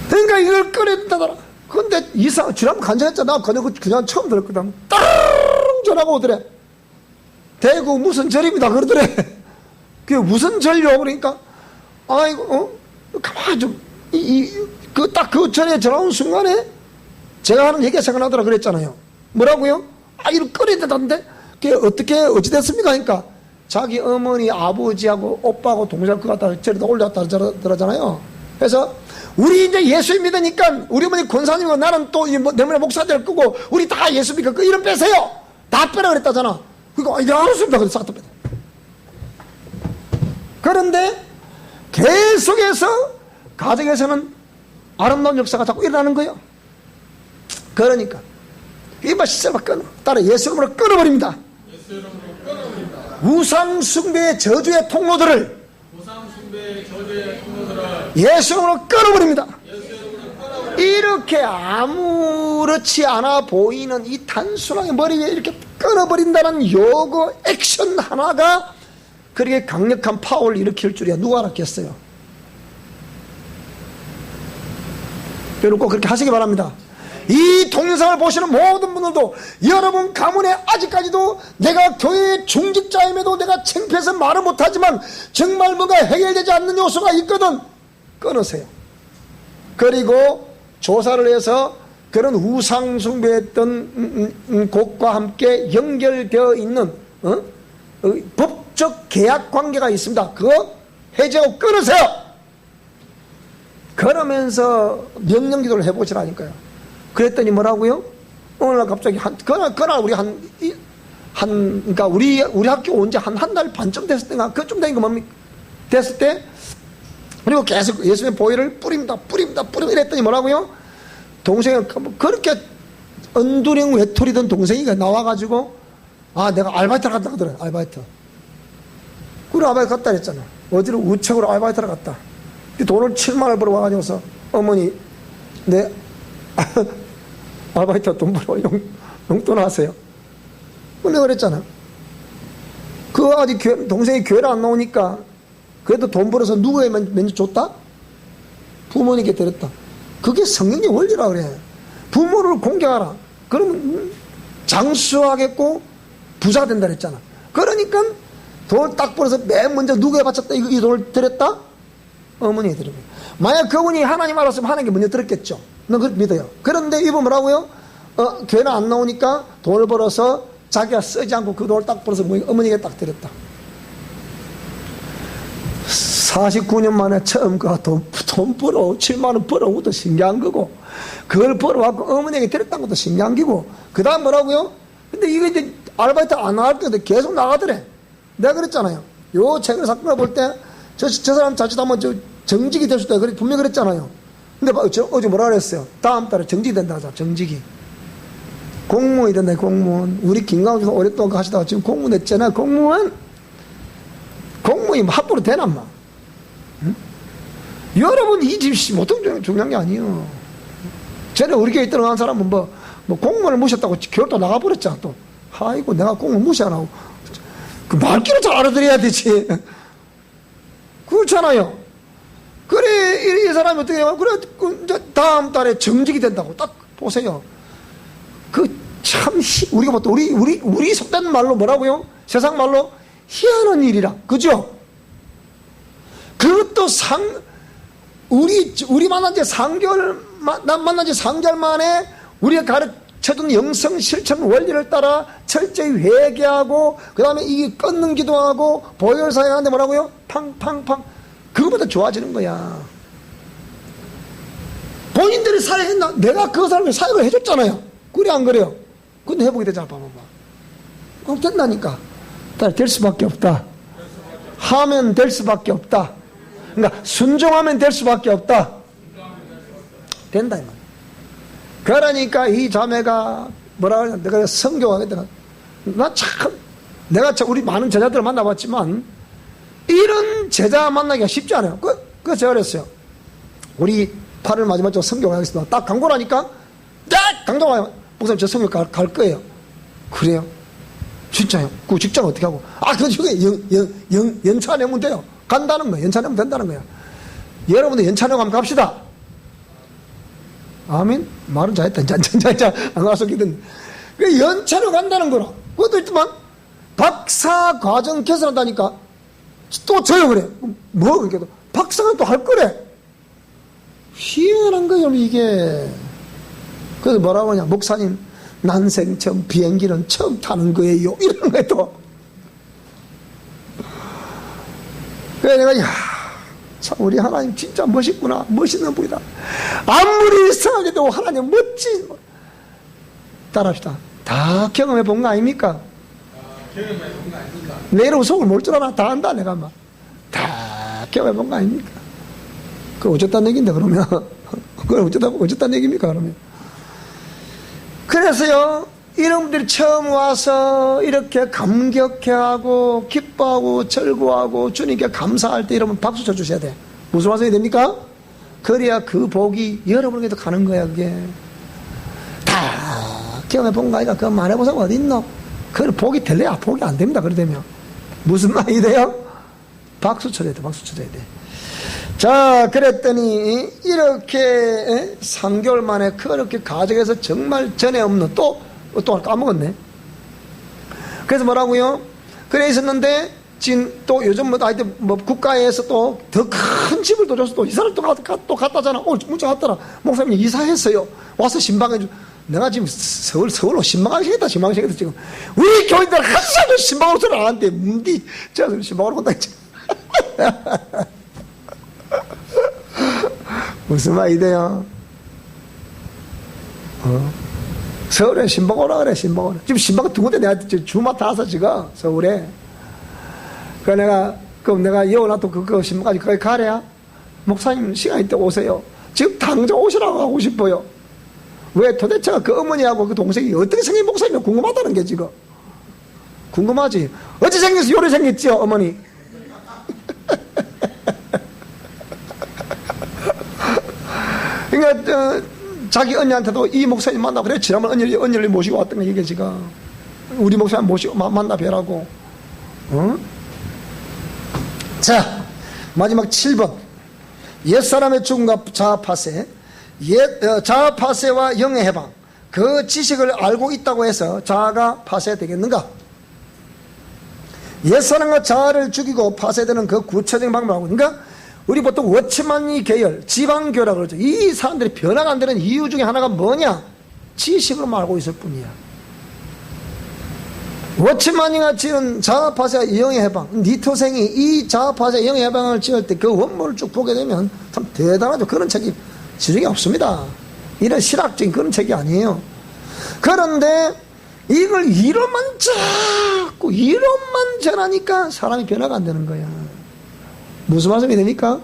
그러니까 이걸 꺼낸다더라. 근데 지난번 간증했잖아. 그냥 처음 들었거든. 따르릉 전화가 오더래. 대구 무슨 절입니다 그러더래. 그게 무슨 절요? 그러니까 아이고 가만 좀 그 전에 전화 온 순간에 제가 하는 얘기가 생각나더라 그랬잖아요. 뭐라고요? 이걸 꺼내야 된다는데 그게 어찌 됐습니까? 그러니까 자기 어머니 아버지하고 오빠하고 동생하고 그거 갖다 저리다 올렸다 그러잖아요. 그래서 우리 이제 예수 믿으니까 우리 어머니 권사님과 나는 또 내년에 목사 될 거고 우리 다 예수 믿고 그 이름 빼세요. 다 빼라 그랬다잖아. 그러니까 이제 알았습니다. 그래서 싹 다 빼다. 그런데 계속해서 가정에서는 아름다운 역사가 자꾸 일어나는 거예요. 그러니까 이봐 시세만 끊어. 따라 예수 이름으로 끊어버립니다. 우상숭배의 저주의 통로들을 예수 이름으로 끊어버립니다. 이렇게 아무렇지 않아 보이는 이 단순하게 머리 위에 이렇게 끊어버린다는 요거 액션 하나가 그렇게 강력한 파워를 일으킬 줄이야 누가 알았겠어요? 여러분 꼭 그렇게 하시기 바랍니다. 이 동영상을 보시는 모든 분들도 여러분 가문에 아직까지도 내가 교회의 중직자임에도 내가 창피해서 말을 못하지만 정말 뭔가 해결되지 않는 요소가 있거든. 끊으세요. 그리고 조사를 해서 그런 우상숭배했던 곳과 함께 연결되어 있는 법적 계약 관계가 있습니다. 그거 해제하고 끊으세요. 그러면서 명령기도를 해보시라니까요. 그랬더니 뭐라고요? 어느 날 갑자기 그날 우리 그러니까 우리 학교 온 지 한 달 반쯤 됐을 때가 그쯤 되니까 뭡니까? 됐을 때 그리고 계속 예수님의 보혈을 뿌립니다. 이랬더니 뭐라고요? 동생이 그렇게 언두령 외톨이던 동생이가 나와가지고, 아, 내가 알바이트를 갔다 그러더래, 알바이트. 그래, 알바이트 갔다 그랬잖아. 어디로 우체국으로 알바이트를 갔다. 돈을 7만 원을 벌어와가지고서, 어머니, 내 알바이트 돈 벌어 용돈 하세요. 내가 그랬잖아. 그 아직 동생이 교회를 안 나오니까 그래도 돈 벌어서 누구에게 먼저 줬다? 부모님께 드렸다. 그게 성경의 원리라 그래. 부모를 공경하라. 그러면 장수하겠고 부자가 된다 그랬잖아. 그러니까 돈을 딱 벌어서 맨 먼저 누구에 바쳤다? 이 돈을 드렸다? 어머니에 드린 거예요. 만약 그분이 하나님 알았으면 하나님께 먼저 드렸겠죠. 넌 그걸 믿어요. 그런데 이분 뭐라고요? 교회는 안 나오니까 돈을 벌어서 자기가 쓰지 않고 그 돈을 딱 벌어서 어머니에게 딱 드렸다. 49년 만에 처음 돈 벌어 7만 원 벌어온 것도 신기한 거고, 그걸 벌어갖고 어머니에게 드렸다는 것도 신기한 거고, 그 다음 뭐라고요? 근데 이거 이제 아르바이트 안 나갈 때도 계속 나가더래. 내가 그랬잖아요. 요 책을 사건을 볼 때 저 사람 자칫하면 정직이 될 수도 있다. 분명히 그랬잖아요. 근데 어제 뭐라 그랬어요? 다음 달에 정직이 된다 하자. 정직이. 공무원이 된다. 공무원. 우리 김강수도 오랫동안 하시다가 지금 공무원 했잖아. 공무원이 뭐 함부로 되나 마. 응? 여러분 이 집 보통 중요한 게 아니에요. 전에 우리 교회 들어간 사람은 뭐 공무원을 무셨다고 교회도 나가버렸잖아. 또 아이고 내가 공무원 무시 안 하고 그 말귀를 잘 알아들어야 되지. 그렇잖아요. 그래 이 사람이 어떻게 해요? 그래 다음 달에 정직이 된다고 딱 보세요. 그 참 우리가 보통 우리 속된 말로 뭐라고요? 세상 말로 희한한 일이라. 그죠? 그것도 우리 만난 지 3개월 만난 지 3개월 만에 우리가 가르쳐준 영성 실천 원리를 따라 철저히 회개하고 그 다음에 이게 끊는 기도하고 보혈 사역하는데 뭐라고요? 팡팡팡. 그거보다 좋아지는 거야. 본인들이 사역했나? 내가 그 사람을 사역을 해줬잖아요. 그래 안 그래요? 근데 회복이 되잖아. 봐봐. 그럼 된다니까. 될 수밖에 없다. 하면 될 수밖에 없다. 그러니까 순종하면 될 수밖에 없다. 된다 이 말. 그러니까 이 자매가 뭐라 그러냐? 내가 성교하겠다. 내가 우리 많은 제자들을 만나봤지만 이런 제자 만나기가 쉽지 않아요. 그래서 제가 그랬어요. 우리 8월 마지막 주 성교하겠습니다. 딱 광고를 하니까 딱 강동아요. 목사님 저 성교 갈 거예요. 그래요? 진짜요? 그 직장 어떻게 하고? 그거 연차 내면 돼요. 간다는 거야. 연차 내면 된다는 거야. 여러분들 연차 내고 한번 갑시다. 아멘? 말은 잘했다. 안 가서기든. 연차로 간다는 거라. 그것도 있지만, 박사 과정 개설한다니까. 또 저요, 그래. 뭐, 그렇게 박사가 또 할 거래. 희한한 거예요, 이게. 그래서 뭐라고 하냐. 목사님, 난생 처음 비행기는 처음 타는 거예요. 이런 거에 또. 그래, 내가, 참, 우리 하나님 진짜 멋있구나. 멋있는 분이다. 아무리 이상하게도 하나님 멋진. 따라합시다. 다 경험해 본 거 아닙니까? 경험해 본 거 아닙니까? 내일은 속을 몰 줄 알아. 다 안다, 내가 막. 다 경험해 본 거 아닙니까? 그거 어쨌다는 얘기인데, 그러면. 그걸 어쨌다는 얘기입니까, 그러면? 그래서요, 여러분들이 처음 와서 이렇게 감격해하고 기뻐하고 절구하고 주님께 감사할 때 여러분 박수 쳐주셔야 돼. 무슨 말씀이 됩니까? 그래야 그 복이 여러분에게도 가는 거야. 그게 다 경험해본 거 아니까 그거 말해보자고 어디 있노? 그걸 복이 될래야 복이 안 됩니다. 그래 되면 무슨 말이 돼요? 박수 쳐줘야 돼. 박수 쳐줘야 돼. 자, 그랬더니 이렇게 3개월 만에 그렇게 가정에서 정말 전에 없는 또 까먹었네. 그래서 뭐라고요? 그래 있었는데 지금 또 요즘 하여튼 국가에서 또 더 큰 집을 또 줘서 또 이사를 또 갔다잖아. 문자 왔더라. 목사님 이사했어요. 와서 신방해줘. 내가 지금 서울로 신방하시겠다 지금. 우리 교인들 항상 신방으로 소리 안 하는데 문디 제가 신방으로 온다 했지. 무슨 말이 돼요? 서울에 신방 오라 그래. 신방 오라. 지금 신방 두 군데 내가 주 맡아서 지금 서울에. 그럼 내가 여원아 또 그거 신방까지 거기 가래야. 목사님 시간 있다 오세요. 지금 당장 오시라고 하고 싶어요. 왜 도대체 그 어머니하고 그 동생이 어떻게 생긴 목사님이 궁금하다는 게 지금. 궁금하지? 어찌 생겼어? 요래 생겼죠 어머니. 그러니까 자기 언니한테도 이 목사님 만나 그래 지난번 언니를 모시고 왔던 거 이게 지금 우리 목사님 모시고 만나 뵈라고. 어? 자 마지막 7번 옛사람의 죽음과 자아파세. 자아파세와 영의 해방, 그 지식을 알고 있다고 해서 자아가 파쇄되겠는가? 옛사람과 자아를 죽이고 파쇄되는 그 구체적인 방법하고, 그러니까 우리 보통 워치만니 계열, 지방교라고 그러죠. 이 사람들이 변화가 안 되는 이유 중에 하나가 뭐냐? 지식으로만 알고 있을 뿐이야. 워치만니가 지은 자아파쇄와 영의 해방, 니토생이 이 자아파쇄 영의 해방을 지을 때 그 원문을 쭉 보게 되면 참 대단하죠. 그런 책이 시중에 없습니다. 이런 실학적인 그런 책이 아니에요. 그런데 이걸 이론만 자꾸 이론만 전하니까 사람이 변화가 안 되는 거야. 무슨 말씀이 됩니까?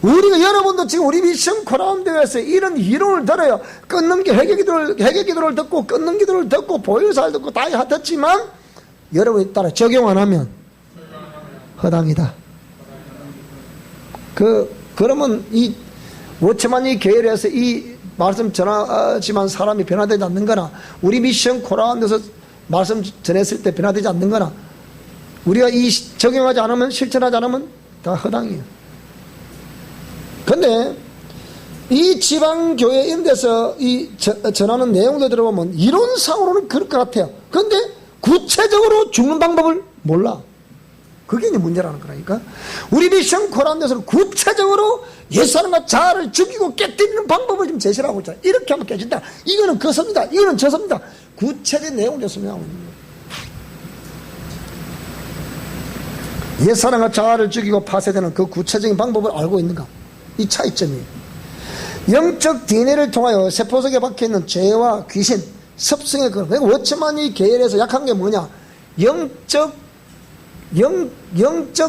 우리가 여러분도 지금 우리 미션 코라운드에서 이런 이론을 들어요. 끊는 게 회개기도를 듣고 끊는 기도를 듣고 보혈사를 듣고 다 듣지만 여러분이 따라 적용 안 하면 허당이다. 그러면 이 워치만이 계열에서 이 말씀 전하지만 사람이 변화되지 않는 거나 우리 미션 코라운드에서 말씀 전했을 때 변화되지 않는 거나 우리가 이 적용하지 않으면 실천하지 않으면 다 허당이에요. 근데 이 지방교회 이런 데서 이 전하는 내용도 들어보면 이론상으로는 그럴 것 같아요. 근데 구체적으로 죽는 방법을 몰라. 그게 이제 문제라는 거라니까. 우리 미션 코라운드에서는 구체적으로 옛사람과 자아를 죽이고 깨뜨리는 방법을 좀 제시를 하고 있잖아요. 이렇게 하면 깨진다. 이거는 그섭니다. 이거는 저섭니다. 구체적인 내용을 설명하고 있는 거예요. 옛사람과 자아를 죽이고 파쇄되는 그 구체적인 방법을 알고 있는가? 이 차이점이에요. 영적 DNA를 통하여 세포 속에 박혀있는 죄와 귀신, 습성의 그런, 그러니까 워치만이 계열에서 약한 게 뭐냐? 영적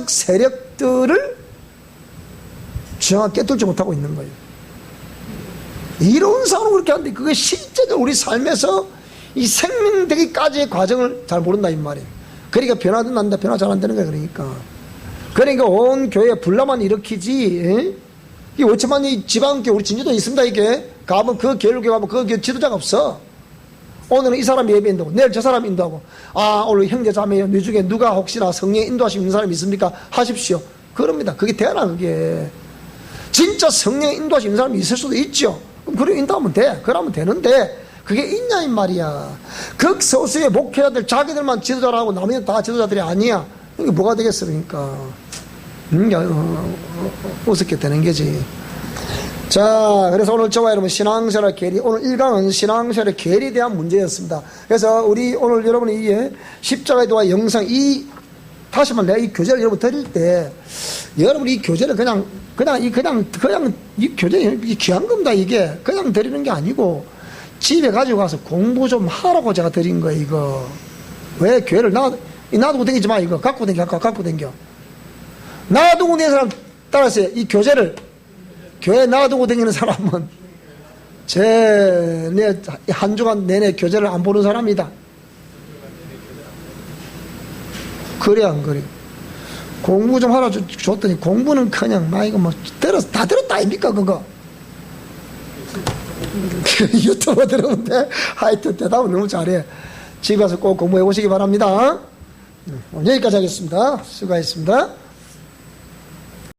세력들을 정확히 깨뚫지 못하고 있는 거예요. 이론상으로 그렇게 하는데 그게 실제로 우리 삶에서 이 생명되기까지의 과정을 잘 모른다 이 말이에요. 그러니까 변화도 난다, 변화 잘 안 되는 거야. 그러니까 온 교회에 분란만 일으키지. 이 워치만이 지방교회 우리 진주도 있습니다. 이게 가면 그 교회를 가면 그 교회 지도자가 없어. 오늘은 이 사람 예배 인도하고 내일 저 사람 인도하고, 아 오늘 형제 자매요 너 중에 누가 혹시나 성령 인도하시는 있는 사람이 있습니까? 하십시오. 그럽니다. 그게 되나 그게. 진짜 성령 인도하시는 사람이 있을 수도 있죠. 그럼 그래 인도하면 돼. 그러면 되는데 그게 있냐 이 말이야. 극소수의 목회자들 자기들만 지도자라고 나머지는 다 지도자들이 아니야. 이게 뭐가 되겠어. 그러니까 우습게 되는 거지. 자, 그래서 오늘 저와 여러분 신앙생활 계리, 오늘 1강은 신앙생활 계리에 대한 문제였습니다. 그래서 우리 오늘 여러분이 이 십자가의 도와 영상 다시 한번 내가 이 교재를 여러분 드릴 때 여러분 이 교재를 그냥 이 교재 귀한 겁니다. 이게 그냥 드리는 게 아니고 집에 가지고 가서 공부 좀 하라고 제가 드린 거예요. 이거 왜 교회를 놔두고 다니지 마. 이거 갖고 다녀. 놔두고 다니는 사람 따라서 이 교재를 교회 놔두고 다니는 사람은 내 한 주간 내내 교재를 안 보는 사람이다. 그래 안 그래? 공부 좀 하라 줬더니 공부는 그냥 막 이거 뭐 다 들었다 아닙니까 그거? 유튜브 들었는데 하여튼 대답은 너무 잘해. 집에 가서 꼭 공부해 보시기 바랍니다. 오늘 여기까지 하겠습니다. 수고하셨습니다.